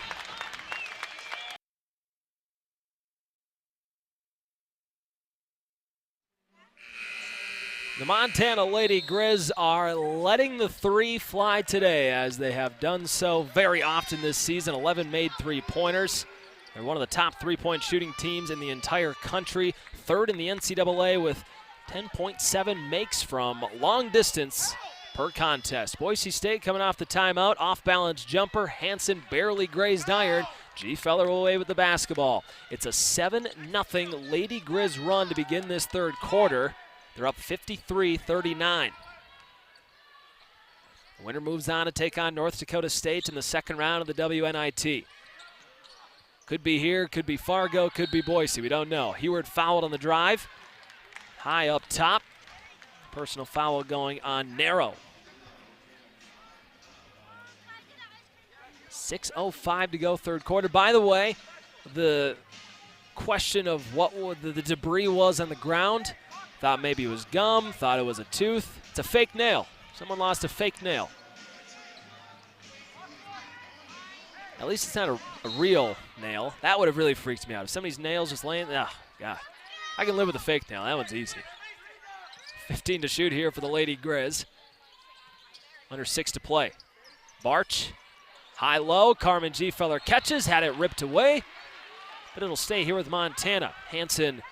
The Montana Lady Grizz are letting the three fly today, as they have done so very often this season. 11 made three-pointers. They're one of the top three-point shooting teams in the entire country. Third in the NCAA with 10.7 makes from long distance per contest. Boise State coming off the timeout. Off-balance jumper. Hansen barely grazed iron. Gfeller away with the basketball. It's a 7-0 Lady Grizz run to begin this third quarter. They're up 53-39. The winner moves on to take on North Dakota State in the second round of the WNIT. Could be here, could be Fargo, could be Boise. We don't know. Heward fouled on the drive. High up top. Personal foul going on Narrow. 6:05 to go, third quarter. By the way, the question of what the debris was on the ground, thought maybe it was gum, thought it was a tooth. It's a fake nail. Someone lost a fake nail. At least it's not a real nail. That would have really freaked me out. If somebody's nail's just laying, oh, God. I can live with a fake nail. That one's easy. 15 to shoot here for the Lady Grizz. Under 6 to play. Barch, high-low. Carmen Gfeller catches, had it ripped away. But it'll stay here with Montana. Hansen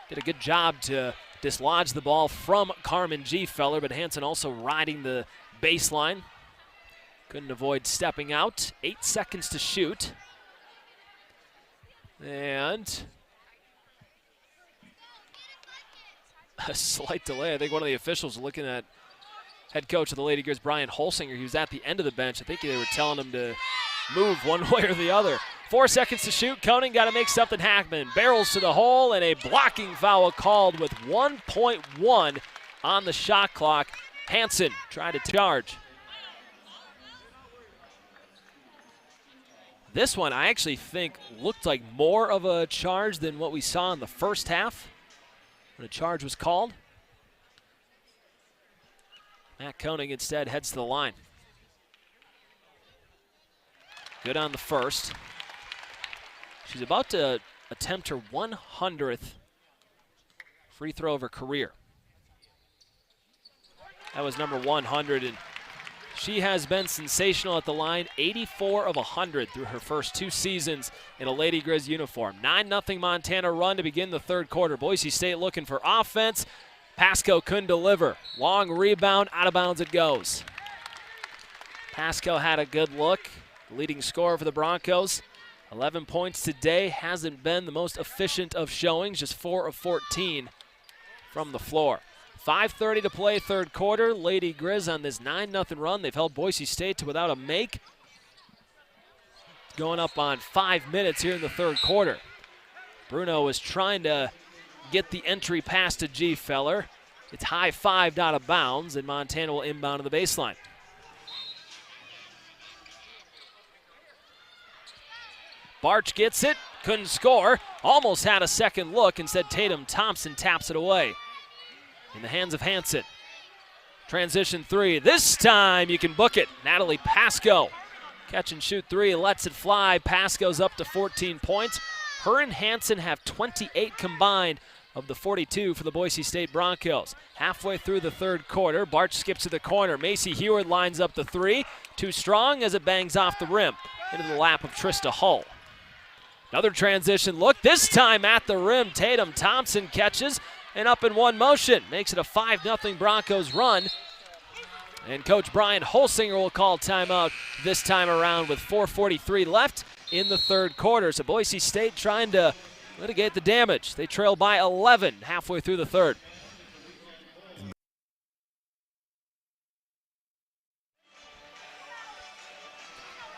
did a good job to dislodge the ball from Carmen Gfeller, but Hansen also riding the baseline. Couldn't avoid stepping out. 8 seconds to shoot. And a slight delay. I think one of the officials looking at head coach of the Lady Grizz, Brian Holsinger. He was at the end of the bench. I think they were telling him to move one way or the other. 4 seconds to shoot. Koenig got to make something happen. Barrels to the hole, and a blocking foul called with 1.1 on the shot clock. Hansen tried to charge. This one I actually think looked like more of a charge than what we saw in the first half when a charge was called. Matt Koenig instead heads to the line. Good on the first. She's about to attempt her 100th free throw of her career. That was number 100, and she has been sensational at the line, 84 of 100 through her first 2 seasons in a Lady Grizz uniform. 9-0 Montana run to begin the third quarter. Boise State looking for offense. Pasco couldn't deliver. Long rebound, out of bounds it goes. Pasco had a good look. Leading scorer for the Broncos. 11 points today. Hasn't been the most efficient of showings, just 4 of 14 from the floor. 5:30 to play, third quarter. Lady Grizz on this 9-0 run. They've held Boise State to without a make. Going up on 5 minutes here in the third quarter. Bruno was trying to get the entry pass to Gfeller. It's high-fived out of bounds, and Montana will inbound to the baseline. Barch gets it, couldn't score. Almost had a second look. Instead, Tatum Thompson taps it away. In the hands of Hansen. Transition 3. This time you can book it. Natalie Pasco. Catch and shoot 3, lets it fly. Pasco's up to 14 points. Her and Hansen have 28 combined of the 42 for the Boise State Broncos. Halfway through the third quarter, Barch skips to the corner. Macy Heward lines up the 3. Too strong as it bangs off the rim into the lap of Trista Hull. Another transition look, this time at the rim. Tatum Thompson catches and up in one motion. Makes it a 5-0 Broncos run. And Coach Brian Holsinger will call timeout this time around with 4:43 left in the third quarter. So Boise State trying to mitigate the damage. They trail by 11 halfway through the third.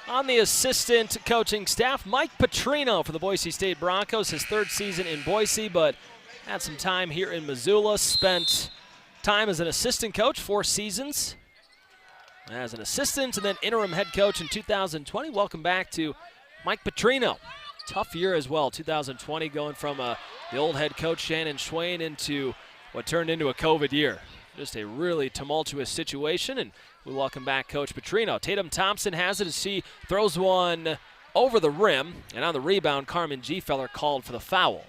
On the assistant coaching staff, Mike Petrino for the Boise State Broncos, his third season in Boise, but had some time here in Missoula, spent time as an assistant coach, 4 seasons as an assistant, and then interim head coach in 2020. Welcome back to Mike Petrino. Tough year as well, 2020, going from the old head coach Shannon Schwain into what turned into a COVID year. Just a really tumultuous situation, and we welcome back Coach Petrino. Tatum Thompson has it as she throws one over the rim, and on the rebound, Carmen Gfeller called for the foul.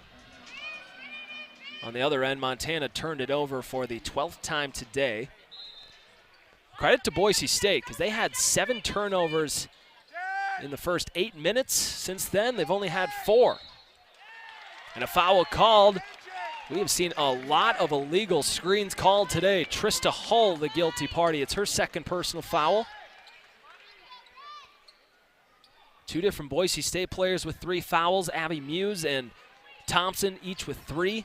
On the other end, Montana turned it over for the 12th time today. Credit to Boise State, because they had 7 turnovers in the first 8 minutes. Since then, they've only had 4. And a foul called. We have seen a lot of illegal screens called today. Trista Hull, the guilty party. It's her second personal foul. 2 different Boise State players with 3 fouls. Abby Muse and Thompson each with 3.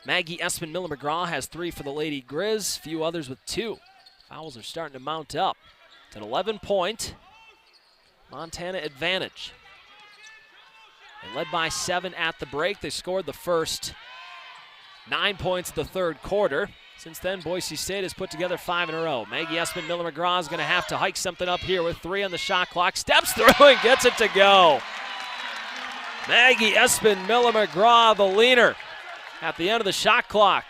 Maggie Espin Miller-McGraw has 3 for the Lady Grizz. Few others with 2. Fouls are starting to mount up. It's an 11-point Montana advantage. They led by 7 at the break. They scored the first 9 points in the third quarter. Since then, Boise State has put together 5 in a row. Maggie Espin Miller-McGraw is going to have to hike something up here with 3 on the shot clock. Steps through and gets it to go. Maggie Espin Miller-McGraw, the leaner, at the end of the shot clock.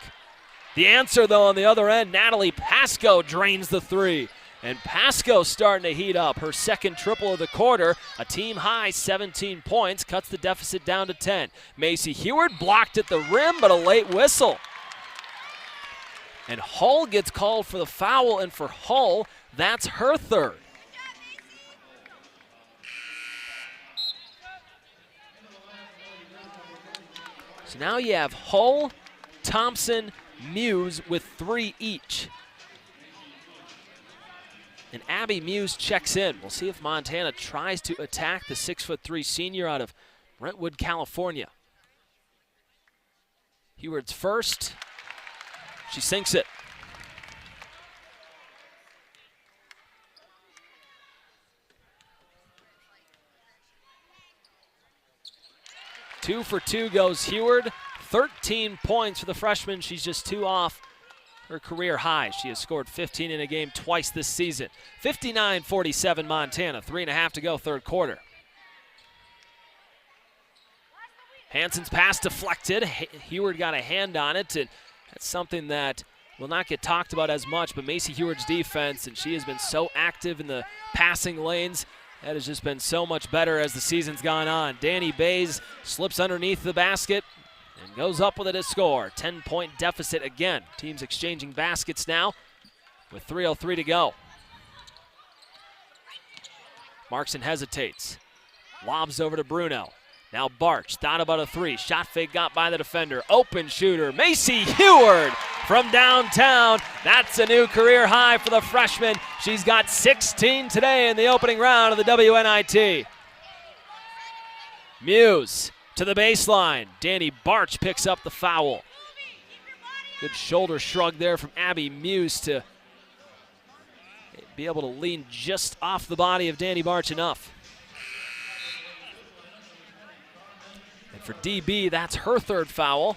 The answer, though, on the other end, Natalie Pasco drains the 3. And Pasco starting to heat up. Her second triple of the quarter, a team-high 17 points, cuts the deficit down to 10. Macy Heward blocked at the rim, but a late whistle. And Hull gets called for the foul, and for Hull, that's her third. So now you have Hull, Thompson, Muse with 3 each. And Abby Muse checks in. We'll see if Montana tries to attack the 6'3" senior out of Brentwood, California. Heward's first. She sinks it. Two for 2 goes Heward. 13 points for the freshman. She's just 2 off her career high. She has scored 15 in a game twice this season. 59-47 Montana. 3.5 to go, third quarter. Hansen's pass deflected. Heward got a hand on it, and that's something that will not get talked about as much, but Macy Heward's defense, and she has been so active in the passing lanes. That has just been so much better as the season's gone on. Danny Bays slips underneath the basket and goes up with it to score. 10-point deficit again. Teams exchanging baskets now with 3:03 to go. Markson hesitates. Lobs over to Bruno. Now Barch, thought about a 3. Shot fake got by the defender. Open shooter, Macy Heward from downtown. That's a new career high for the freshman. She's got 16 today in the opening round of the WNIT. Muse to the baseline. Danny Barch picks up the foul. Good shoulder shrug there from Abby Muse to be able to lean just off the body of Danny Barch enough. And for DB, that's her third foul.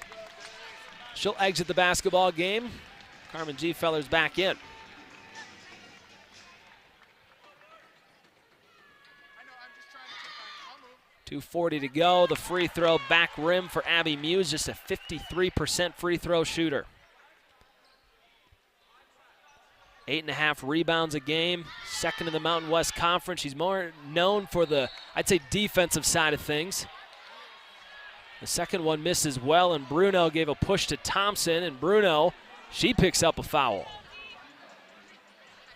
She'll exit the basketball game. Carmen Gfeller's back in. 2:40 to go. The free throw back rim for Abby Muse, just a 53% free throw shooter. 8.5 rebounds a game, second in the Mountain West Conference. She's more known for the, I'd say, defensive side of things. The second one misses well, and Bruno gave a push to Thompson, and Bruno, she picks up a foul.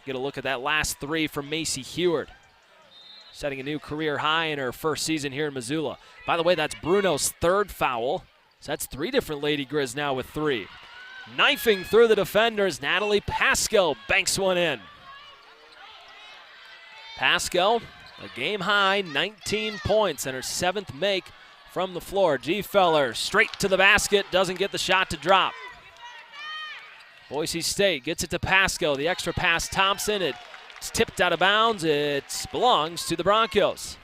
Get a look at that last 3 from Macy Heward, setting a new career high in her first season here in Missoula. By the way, that's Bruno's third foul, so that's 3 different Lady Grizz now with 3. Knifing through the defenders, Natalie Pasco banks one in. Pasco, a game high, 19 points, and her 7th make from the floor. G-Feller straight to the basket, doesn't get the shot to drop. Boise State gets it to Pasco. The extra pass, Thompson. It's tipped out of bounds. It belongs to the Broncos.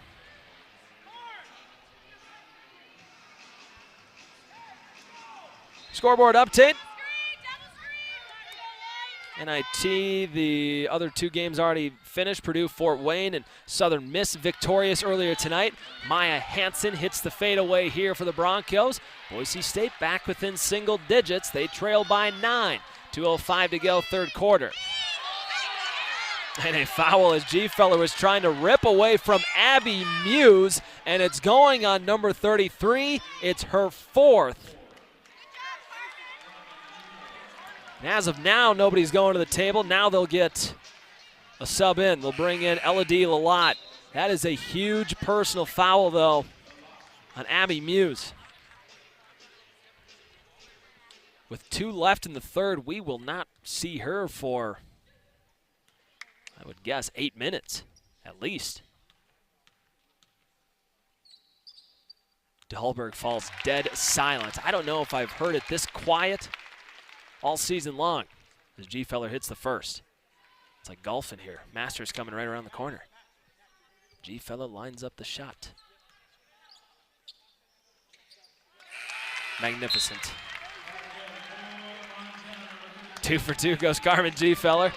Scoreboard update. NIT, the other 2 games already finished. Purdue, Fort Wayne, and Southern Miss victorious earlier tonight. Maya Hansen hits the fadeaway here for the Broncos. Boise State back within single digits. They trail by 9. 2:05 to go, third quarter. And a foul as G-Feller was trying to rip away from Abby Muse, and it's going on number 33. It's her 4th. And as of now, nobody's going to the table. Now they'll get a sub in. They'll bring in Elodie Lalott. That is a huge personal foul, though, on Abby Muse. With 2 left in the third, we will not see her for, I would guess, 8 minutes at least. Dahlberg falls dead silent. I don't know if I've heard it this quiet all season long as G-Feller hits the first. It's like golf in here. Masters coming right around the corner. G-Feller lines up the shot. Magnificent. 2 for 2 goes Carmen G-Feller.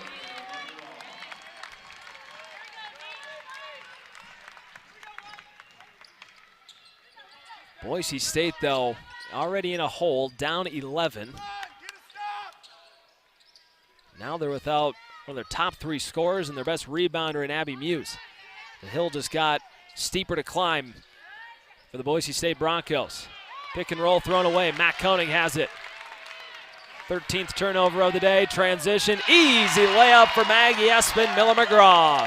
Boise State, though, already in a hole, down 11. Now they're without one of their top 3 scorers and their best rebounder in Abby Muse. The hill just got steeper to climb for the Boise State Broncos. Pick and roll thrown away. Matt Koenig has it. 13th turnover of the day. Transition. Easy layup for Maggie Espin, Miller-McGraw.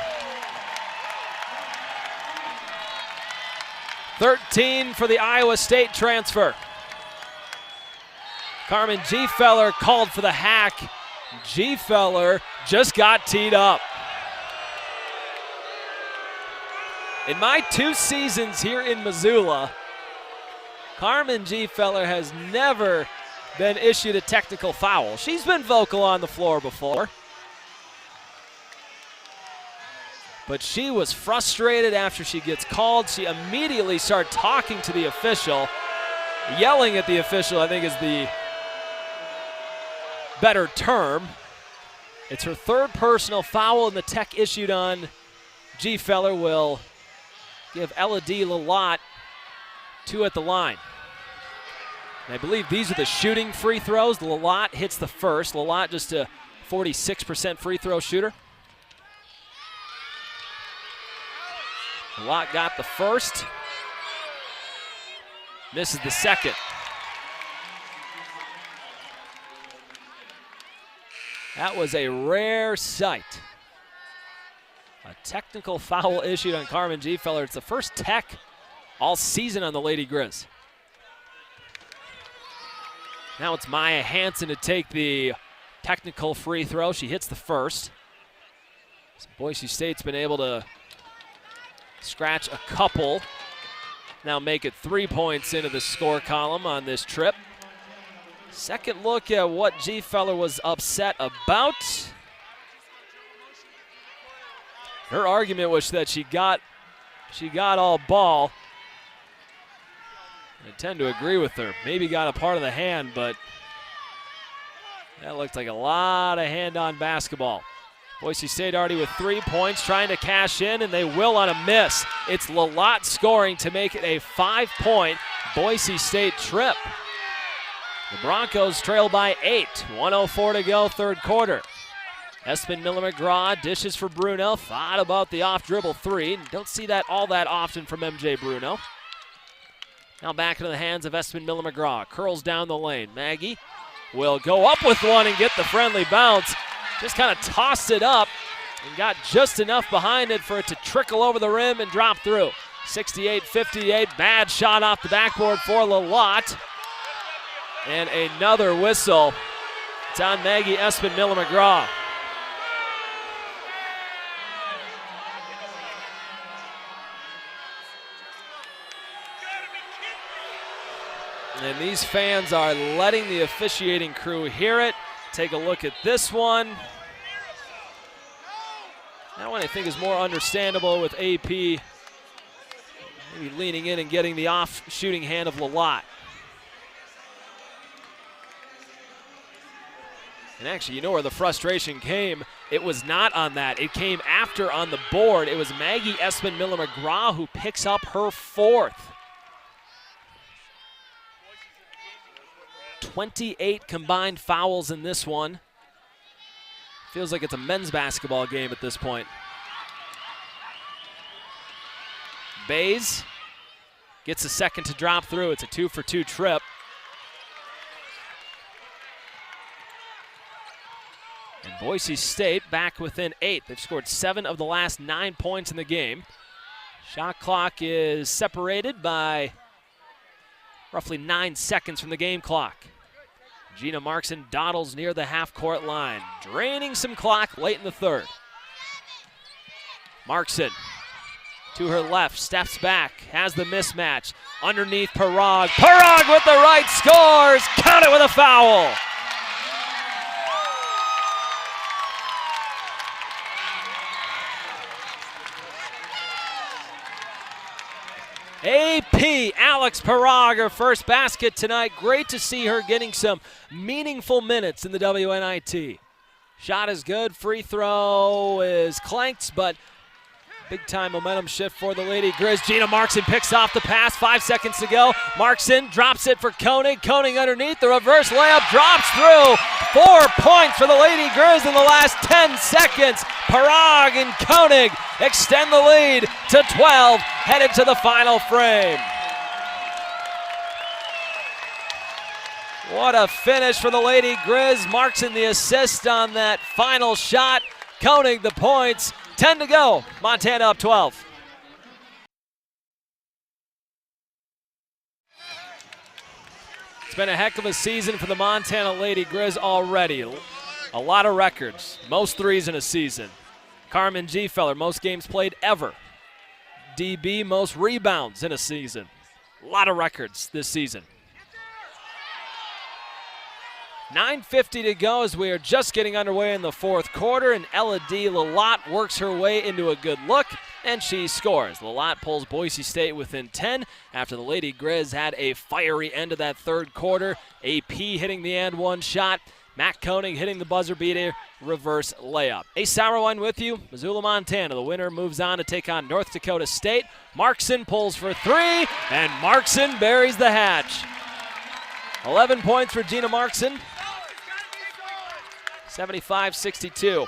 13 for the Iowa State transfer. Carmen G-Feller called for the hack. G-Feller just got teed up. In my 2 seasons here in Missoula, Carmen G-Feller has never been issued a technical foul. She's been vocal on the floor before, but she was frustrated after she gets called. She immediately started talking to the official. Yelling at the official, I think, is the better term. It's her 3rd personal foul, and the tech issued on G-Feller will give Elodie Lalott 2 at the line. And I believe these are the shooting free throws. Lalott hits the first. Lalott just a 46% free throw shooter. Lalott got the first. Misses the second. That was a rare sight. A technical foul issued on Carmen G-Feller. It's the first tech all season on the Lady Grizz. Now it's Maya Hansen to take the technical free throw. She hits the first. So Boise State's been able to scratch a couple. Now make it 3 points into the score column on this trip. Second look at what G-Feller was upset about. Her argument was that she got all ball. I tend to agree with her. Maybe got a part of the hand, but that looked like a lot of hand-on basketball. Boise State already with 3 points, trying to cash in, and they will on a miss. It's Lalott scoring to make it a 5-point Boise State trip. The Broncos trail by 8. 1:04 to go, third quarter. Espin Miller-McGraw dishes for Bruno. Thought about the off-dribble 3. Don't see that all that often from MJ Bruno. Now back into the hands of Espin Miller-McGraw. Curls down the lane. Maggie will go up with one and get the friendly bounce. Just kind of tossed it up and got just enough behind it for it to trickle over the rim and drop through. 68-58, bad shot off the backboard for Lalott. And another whistle. It's on Maggie Espin Miller-McGraw. And these fans are letting the officiating crew hear it. Take a look at this one. That one I think is more understandable with AP maybe leaning in and getting the off shooting hand of Lalott. And actually, you know where the frustration came. It was not on that. It came after on the board. It was Maggie Espin Miller-McGraw who picks up her 4th. 28 combined fouls in this one. Feels like it's a men's basketball game at this point. Bays gets a second to drop through. It's a 2-for-2 trip. And Boise State back within 8. They've scored 7 of the last 9 points in the game. Shot clock is separated by roughly 9 seconds from the game clock. Gina Markson dawdles near the half-court line, draining some clock late in the 3rd. Markson to her left, steps back, has the mismatch. Underneath Parag. Parag with the right scores. Count it with a foul. AP Alex Parag, her first basket tonight. Great to see her getting some meaningful minutes in the WNIT. Shot is good, free throw is clanked, but big time momentum shift for the Lady Grizz. Gina Markson picks off the pass, 5 seconds to go. Markson drops it for Koenig. Koenig underneath, the reverse layup drops through. 4 points for the Lady Grizz in the last 10 seconds. Parag and Koenig extend the lead to 12, headed to the final frame. What a finish for the Lady Grizz. Markson the assist on that final shot. Koenig the points. 10 to go. Montana up 12. It's been a heck of a season for the Montana Lady Grizz already. A lot of records. Most threes in a season. Carmen Gfeller, most games played ever. DB, most rebounds in a season. A lot of records this season. 9:50 to go as we are just getting underway in the 4th quarter, and Ella D. Lalott works her way into a good look, and she scores. Lalott pulls Boise State within 10 after the Lady Grizz had a fiery end of that 3rd quarter. AP hitting the and one shot. Matt Koenig hitting the buzzer beater reverse layup. Ace Sauerwein with you. Missoula, Montana. The winner moves on to take on North Dakota State. Markson pulls for 3, and Markson buries the hatch. 11 points for Gina Markson. 75-62.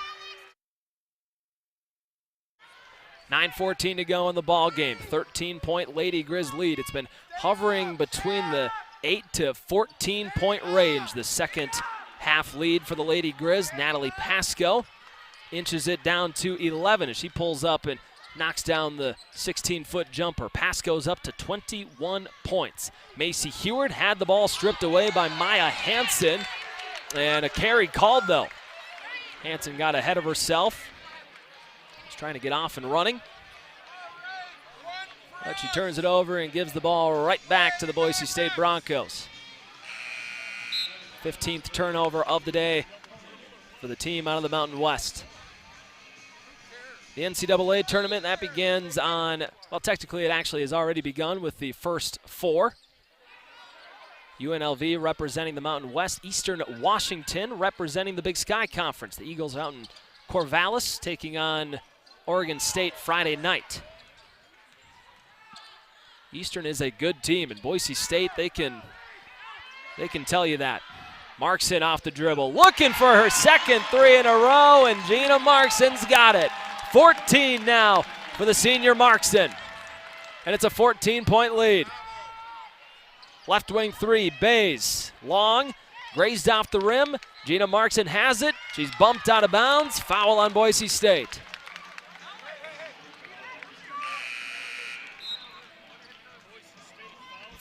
9:14 to go in the ball game. 13-point Lady Grizz lead. It's been hovering between the 8 to 14-point range. The second half lead for the Lady Grizz. Natalie Pasco inches it down to 11 as she pulls up and knocks down the 16-foot jumper. Pasco's up to 21 points. Macy Heward had the ball stripped away by Maya Hansen, and a carry called though. Hansen got ahead of herself. She's trying to get off and running. But she turns it over and gives the ball right back to the Boise State Broncos. 15th turnover of the day for the team out of the Mountain West. The NCAA tournament, that begins on, well, technically it actually has already begun with the first 4. UNLV representing the Mountain West, Eastern Washington representing the Big Sky Conference. The Eagles out in Corvallis taking on Oregon State Friday night. Eastern is a good team, and Boise State, they can tell you that. Markson off the dribble, looking for her second 3 in a row, and Gina Markson's got it. 14 now for the senior Markson, and it's a 14-point lead. Left wing 3, Bays, long, grazed off the rim. Gina Markson has it. She's bumped out of bounds. Foul on Boise State.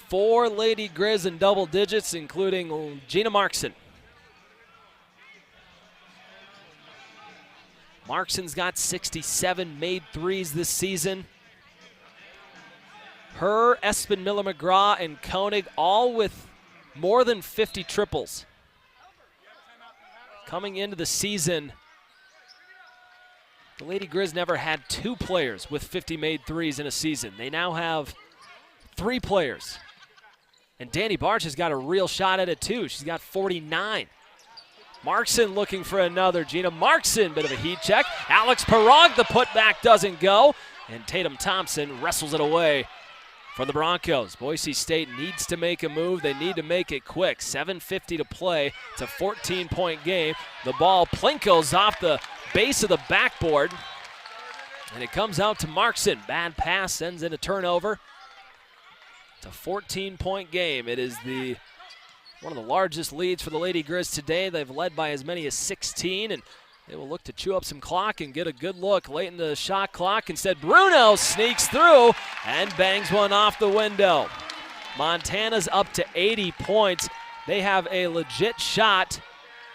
Four Lady Grizz in double digits, including Gina Markson. Markson's got 67 made threes this season. Her, Espin Miller-McGraw, and Koenig all with more than 50 triples. Coming into the season, the Lady Grizz never had 2 players with 50 made threes in a season. They now have 3 players. And Danny Barch has got a real shot at it too. She's got 49. Markson looking for another. Gina Markson, bit of a heat check. Alex Parag, the putback doesn't go. And Tatum Thompson wrestles it away for the Broncos. Boise State needs to make a move. They need to make it quick. 7:50 to play. It's a 14-point game. The ball plinkos off the base of the backboard. And it comes out to Markson. Bad pass sends in a turnover. It's a 14-point game. It is one of the largest leads for the Lady Grizz today. They've led by as many as 16, and they will look to chew up some clock and get a good look late in the shot clock. Instead, Bruno sneaks through and bangs one off the window. Montana's up to 80 points. They have a legit shot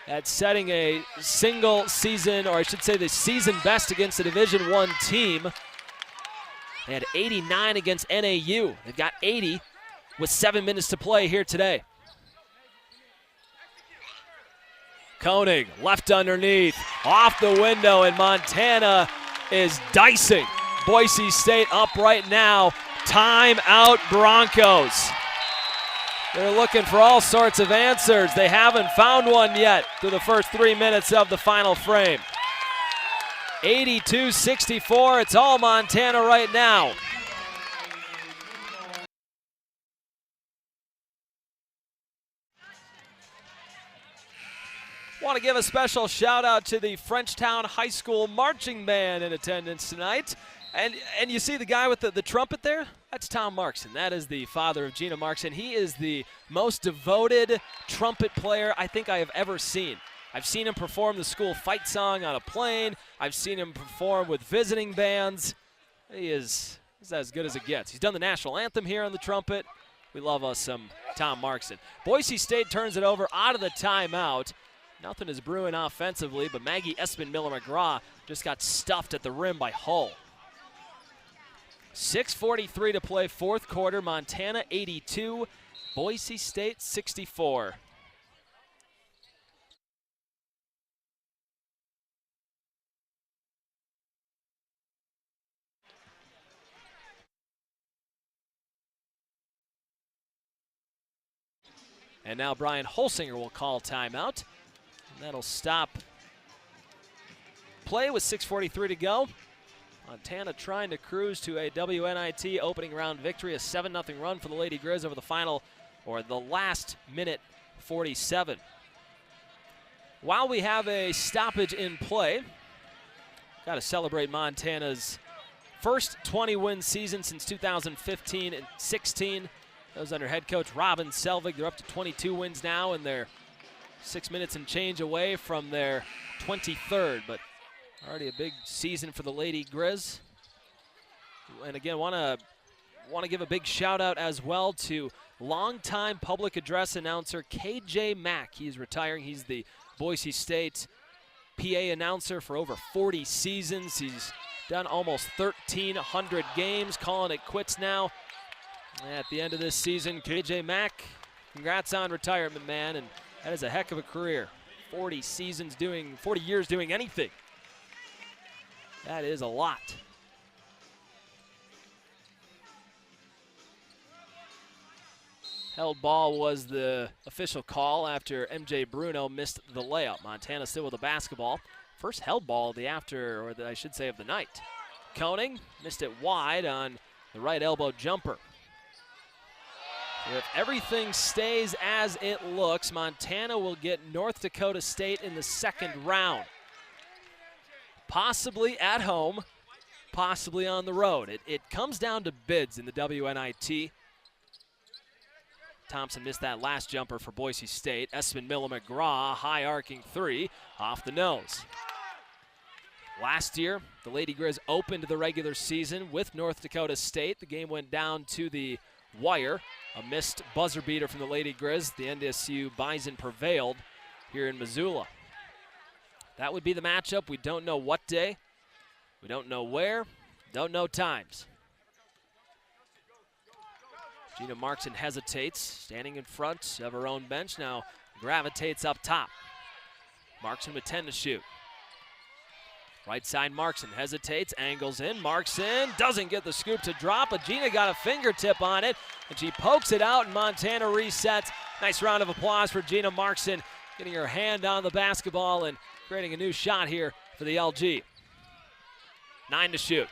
at setting a single season, or I should say the season best against a Division I team. They had 89 against NAU. They've got 80 with 7 minutes to play here today. Koenig, left underneath, off the window, and Montana is dicing Boise State up right now. Timeout Broncos. They're looking for all sorts of answers. They haven't found one yet through the first 3 minutes of the final frame. 82-64, it's all Montana right now. Want to give a special shout out to the Frenchtown High School marching band in attendance tonight. And you see the guy with the trumpet there? That's Tom Markson. That is the father of Gina Markson. He is the most devoted trumpet player I think I have ever seen. I've seen him perform the school fight song on a plane. I've seen him perform with visiting bands. He's as good as it gets. He's done the national anthem here on the trumpet. We love us some Tom Markson. Boise State turns it over out of the timeout. Nothing is brewing offensively, but Maggie Espin-Miller-McGraw just got stuffed at the rim by Hull. 6:43 to play, fourth quarter. Montana 82, Boise State 64. And now Brian Holsinger will call timeout. And that'll stop play with 6:43 to go. Montana trying to cruise to a WNIT opening round victory, a 7-0 run for the Lady Grizz over the last minute 47. While we have a stoppage in play, got to celebrate Montana's first 20-win season since 2015 and 16. Those under head coach Robin Selvig. They're up to 22 wins now, and they're 6 minutes and change away from their 23rd, but already a big season for the Lady Grizz. And again, want to give a big shout out as well to longtime public address announcer KJ Mack. He's retiring. He's the Boise State PA announcer for over 40 seasons. He's done almost 1,300 games, calling it quits now. At the end of this season, KJ Mack, congrats on retirement, man, and that is a heck of a career. 40 years doing anything. That is a lot. Held ball was the official call after MJ Bruno missed the layup. Montana still with the basketball. First held ball of the night. Koenig missed it wide on the right elbow jumper. If everything stays as it looks, Montana will get North Dakota State in the second round. Possibly at home, possibly on the road. It comes down to bids in the WNIT. Thompson missed that last jumper for Boise State. Espin-Miller-McGraw, high arcing three, off the nose. Last year, the Lady Grizz opened the regular season with North Dakota State. The game went down to the wire. A missed buzzer beater from the Lady Grizz. The NDSU Bison prevailed here in Missoula. That would be the matchup. We don't know what day. We don't know where. Don't know times. Gina Markson hesitates, standing in front of her own bench, now gravitates up top. Markson with 10 to shoot. Right side Markson hesitates, angles in, Markson doesn't get the scoop to drop, but Gina got a fingertip on it, and she pokes it out, and Montana resets. Nice round of applause for Gina Markson, getting her hand on the basketball and creating a new shot here for the LG. 9 to shoot.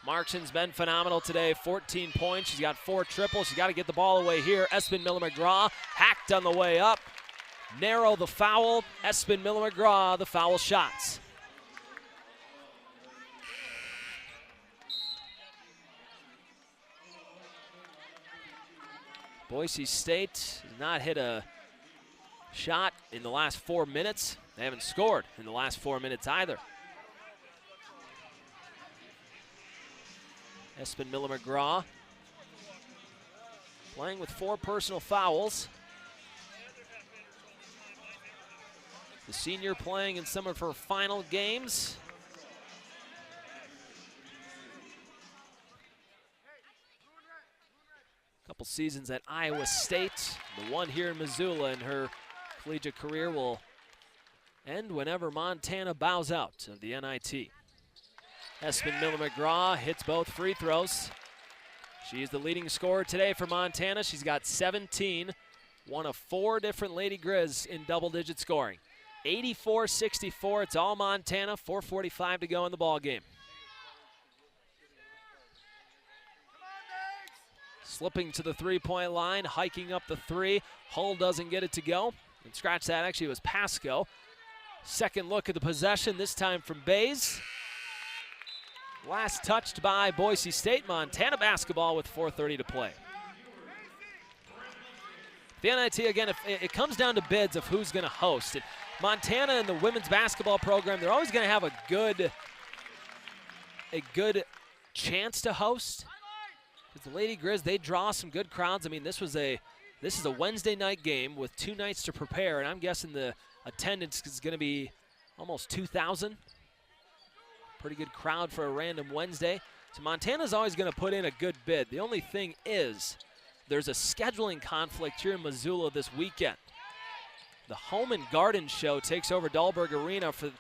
Markson's been phenomenal today, 14 points. She's got 4 triples. She's got to get the ball away here. Espen Miller-McGraw hacked on the way up. Narrow the foul. Espen Miller-McGraw, the foul shots. Boise State has not hit a shot in the last 4 minutes. They haven't scored in the last 4 minutes either. Espen Miller-McGraw playing with 4 personal fouls. The senior playing in some of her final games. A couple seasons at Iowa State. The one here in Missoula in her collegiate career will end whenever Montana bows out of the NIT. Espen Miller-McGraw hits both free throws. She's the leading scorer today for Montana. She's got 17, one of 4 different Lady Grizz in double-digit scoring. 84-64, it's all Montana, 4:45 to go in the ball game. Slipping to the three-point line, hiking up the 3. Hull doesn't get it to go. And scratch that, actually it was Pasco. Second look at the possession, this time from Bays. Last touched by Boise State. Montana basketball with 4:30 to play. The NIT, again, if it comes down to bids of who's going to host. And Montana and the women's basketball program, they're always going to have a good chance to host. Because the Lady Grizz, they draw some good crowds. I mean, this is a Wednesday night game with 2 nights to prepare, and I'm guessing the attendance is going to be almost 2,000. Pretty good crowd for a random Wednesday. So Montana's always going to put in a good bid. The only thing is there's a scheduling conflict here in Missoula this weekend. The Home and Garden Show takes over Dahlberg Arena for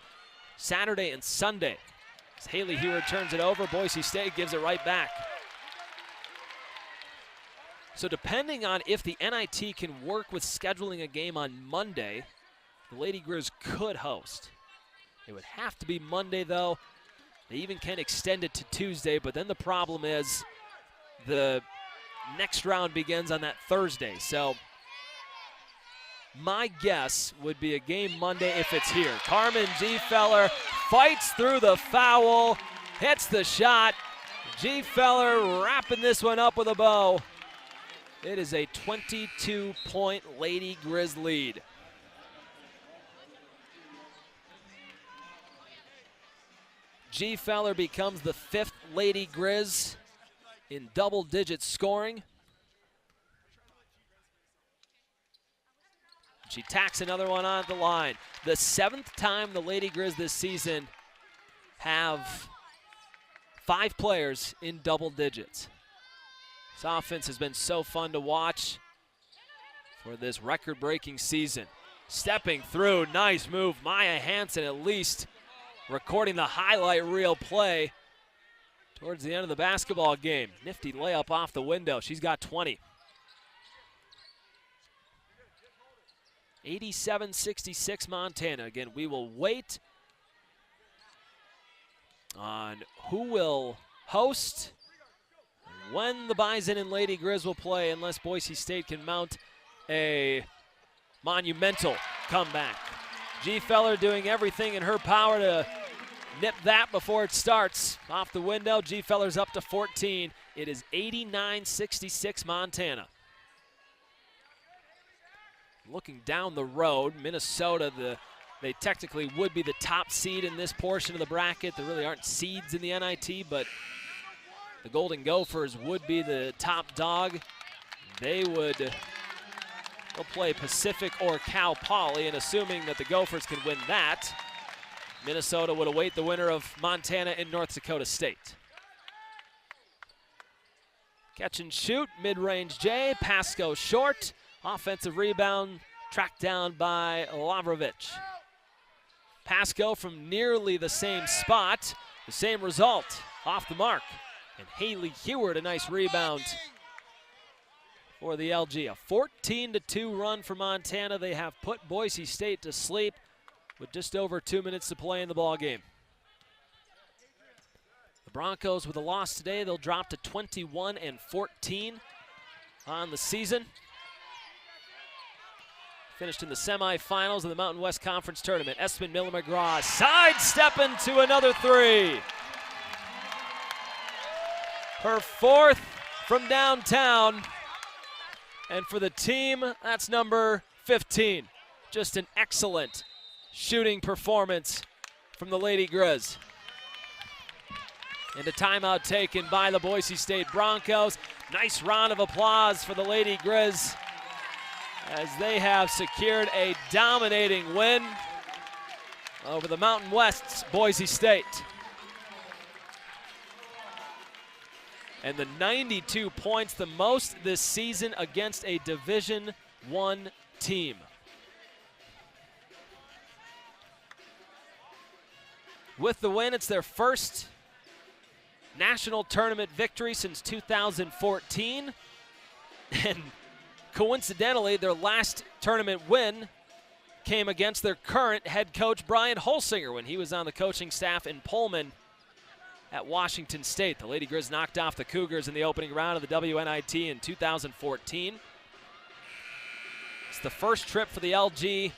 Saturday and Sunday. As Haley Hewer turns it over, Boise State gives it right back. So depending on if the NIT can work with scheduling a game on Monday, the Lady Grizz could host. It would have to be Monday, though. They even can extend it to Tuesday, but then the problem is the next round begins on that Thursday. So my guess would be a game Monday if it's here. Carmen Gfeller fights through the foul, hits the shot. Gfeller wrapping this one up with a bow. It is a 22-point Lady Grizz lead. Gfeller becomes the 5th Lady Grizz in double-digit scoring. She tacks another one on the line. The 7th time the Lady Grizz this season have 5 players in double digits. This offense has been so fun to watch for this record-breaking season. Stepping through, nice move. Maya Hansen at least recording the highlight reel play towards the end of the basketball game. Nifty layup off the window. She's got 20. 87-66 Montana. Again, we will wait on who will host, when the Bison and Lady Grizz will play, unless Boise State can mount a monumental comeback. Gfeller doing everything in her power to nip that before it starts. Off the window, Gfeller's up to 14. It is 89-66 Montana. Looking down the road, Minnesota, they technically would be the top seed in this portion of the bracket. There really aren't seeds in the NIT, but the Golden Gophers would be the top dog. They'll play Pacific or Cal Poly, and assuming that the Gophers can win that, Minnesota would await the winner of Montana and North Dakota State. Catch and shoot, mid-range J, pass goes short. Offensive rebound tracked down by Lavrovich. Pass go from nearly the same spot, the same result, off the mark. And Haley Heward, a nice rebound for the LG. A 14-2 run for Montana. They have put Boise State to sleep with just over 2 minutes to play in the ball game. The Broncos with a loss today, they'll drop to 21-14 on the season. Finished in the semifinals of the Mountain West Conference Tournament. Espen Miller-McGraw sidestepping to another three. Her fourth from downtown. And for the team, that's number 15. Just an excellent shooting performance from the Lady Grizz. And a timeout taken by the Boise State Broncos. Nice round of applause for the Lady Grizz as they have secured a dominating win over the Mountain West's Boise State. And the 92 points, the most this season against a Division I team. With the win, it's their first national tournament victory since 2014. And coincidentally, their last tournament win came against their current head coach, Brian Holsinger, when he was on the coaching staff in Pullman at Washington State. The Lady Grizz knocked off the Cougars in the opening round of the WNIT in 2014. It's the first trip for the LG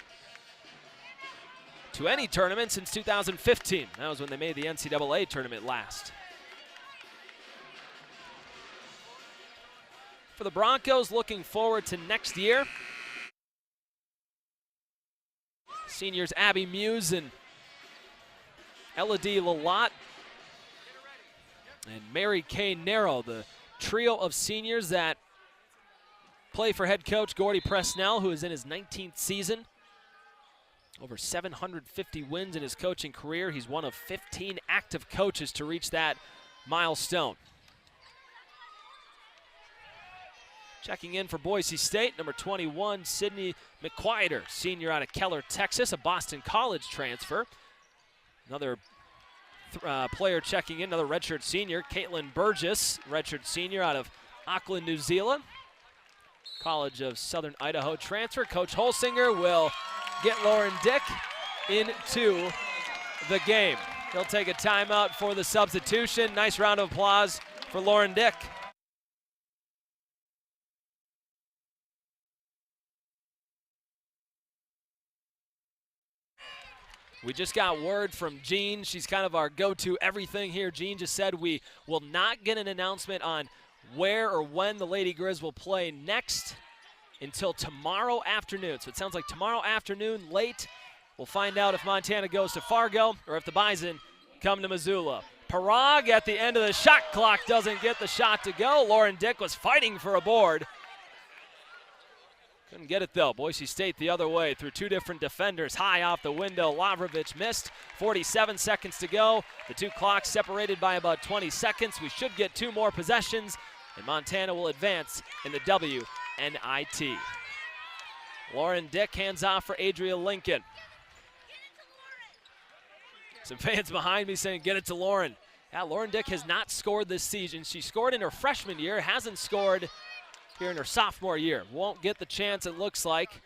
to any tournament since 2015. That was when they made the NCAA tournament last. For the Broncos, looking forward to next year. Seniors Abby Muse and Elodie Lalott and Mary Kay Narrow, the trio of seniors that play for head coach Gordy Presnell, who is in his 19th season. Over 750 wins in his coaching career. He's one of 15 active coaches to reach that milestone. Checking in for Boise State, number 21, Sydney McQuieter, senior out of Keller, Texas, a Boston College transfer. Another player checking in, another redshirt senior, Caitlin Burgess, redshirt senior out of Auckland, New Zealand. College of Southern Idaho transfer. Coach Holsinger will get Lauren Dick into the game. He'll take a timeout for the substitution. Nice round of applause for Lauren Dick. We just got word from Jean. She's kind of our go-to everything here. Jean just said we will not get an announcement on where or when the Lady Grizz will play next until tomorrow afternoon. So it sounds like tomorrow afternoon, late, we'll find out if Montana goes to Fargo or if the Bison come to Missoula. Parag at the end of the shot clock doesn't get the shot to go. Lauren Dick was fighting for a board. Couldn't get it though. Boise State the other way through two different defenders. High off the window. Lavrovich missed. 47 seconds to go. The two clocks separated by about 20 seconds. We should get two more possessions, and Montana will advance in the WNIT. Lauren Dick hands off for Adria Lincoln. Some fans behind me saying, get it to Lauren. Yeah, Lauren Dick has not scored this season. She scored in her freshman year, hasn't scored here in her sophomore year. Won't get the chance, it looks like.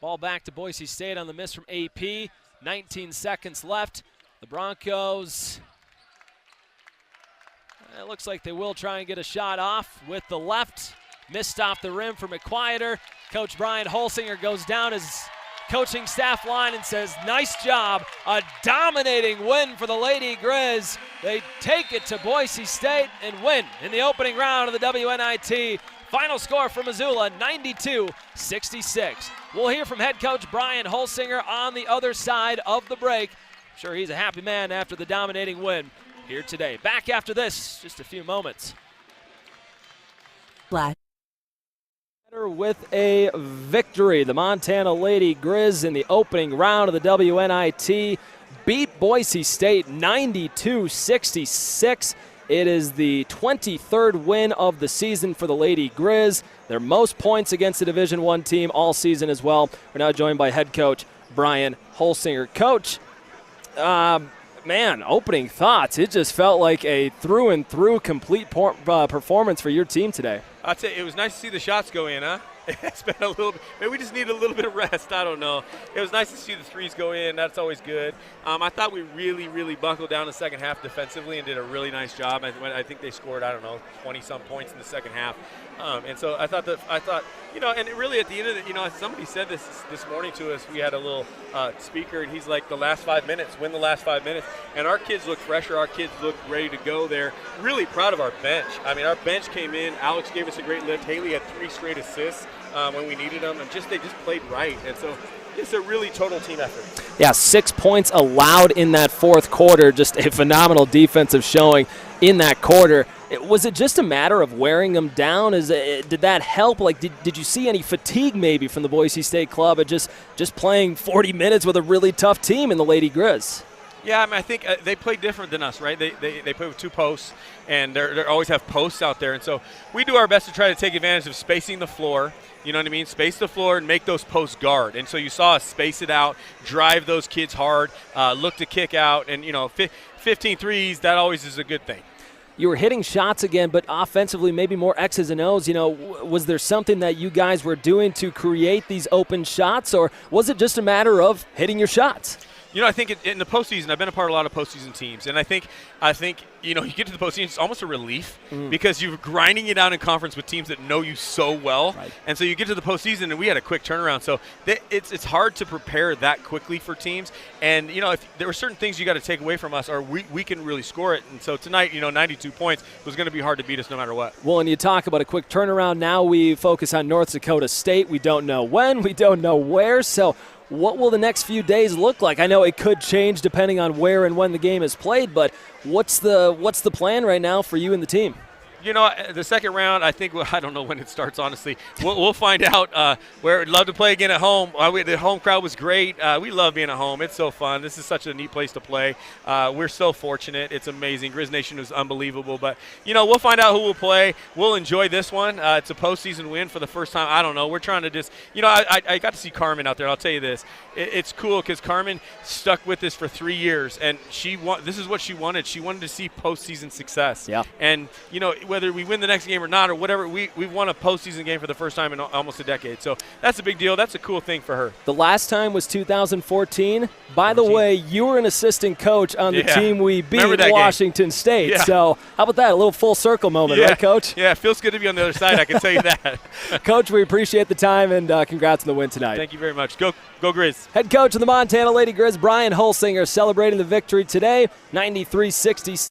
Ball back to Boise State on the miss from AP. 19 seconds left. The Broncos, it looks like they will try and get a shot off with the left. Missed off the rim for McQuieter. Coach Brian Holsinger goes down his coaching staff line and says, nice job. A dominating win for the Lady Grizz. They take it to Boise State and win in the opening round of the WNIT. Final score for Missoula, 92-66. We'll hear from head coach Brian Holsinger on the other side of the break. I'm sure he's a happy man after the dominating win here today. Back after this, just a few moments. With a victory, the Montana Lady Grizz in the opening round of the WNIT beat Boise State 92-66 It is the 23rd win of the season for the Lady Grizz. Their most points against a Division I team all season as well. We're now joined by head coach Brian Holsinger. Coach, man, opening thoughts. It just felt like a through-and-through complete performance for your team today. I'd say it was nice to see the shots go in, huh? It's been a little bit, maybe we just need a little bit of rest. I don't know. It was nice to see the threes go in. That's always good. I thought we really buckled down the second half defensively and did a really nice job. I think they scored, 20-some points in the second half. And so I thought, and really at the end of it, somebody said this morning to us. We had a little speaker, and he's like, the last 5 minutes, win the last 5 minutes. And our kids look fresher. Our kids look ready to go there. Really proud of our bench. I mean, our bench came in. Alex gave us a great lift. Haley had 3 straight assists when we needed them. And they just played right. And so it's a really total team effort. Yeah, 6 points allowed in that fourth quarter. Just a phenomenal defensive showing in that quarter. Was it just a matter of wearing them down? Did that help? Like, did you see any fatigue maybe from the Boise State club at just playing 40 minutes with a really tough team in the Lady Grizz? Yeah, I mean, I think they play different than us, right? They play with 2 posts, and they always have posts out there. And so we do our best to try to take advantage of spacing the floor. You know what I mean? Space the floor and make those posts guard. And so you saw us space it out, drive those kids hard, look to kick out. And, 15 threes, that always is a good thing. You were hitting shots again, but offensively maybe more X's and O's. Was there something that you guys were doing to create these open shots, or was it just a matter of hitting your shots? I think in the postseason, I've been a part of a lot of postseason teams, and I think you get to the postseason, it's almost a relief because you're grinding it out in conference with teams that know you so well, right. And so you get to the postseason, and we had a quick turnaround. So it's hard to prepare that quickly for teams, and if there were certain things you got to take away from us, or we can really score it. And so tonight, 92 points was going to be hard to beat us no matter what. Well, and you talk about a quick turnaround. Now we focus on North Dakota State. We don't know when, we don't know where, so what will the next few days look like? I know it could change depending on where and when the game is played, but what's the plan right now for you and the team? The second round, I think, I don't know when it starts, honestly. We'll find out. We'd love to play again at home. The home crowd was great. We love being at home. It's so fun. This is such a neat place to play. We're so fortunate. It's amazing. Grizz Nation is unbelievable. But, we'll find out who will play. We'll enjoy this one. It's a postseason win for the first time. I don't know. We're trying to just, I got to see Carmen out there. I'll tell you this. It's cool because Carmen stuck with this for 3 years, and this is what she wanted. She wanted to see postseason success. Yeah. And, whether we win the next game or not or whatever, we've won a postseason game for the first time in almost a decade. So that's a big deal. That's a cool thing for her. The last time was 2014. By the way, you were an assistant coach on the team we beat, Washington State. Yeah. So how about that? A little full circle moment, right, Coach? Yeah, it feels good to be on the other side, I can tell you that. Coach, we appreciate the time, and congrats on the win tonight. Thank you very much. Go Grizz. Head coach of the Montana Lady Grizz, Brian Holsinger, celebrating the victory today, 93-60.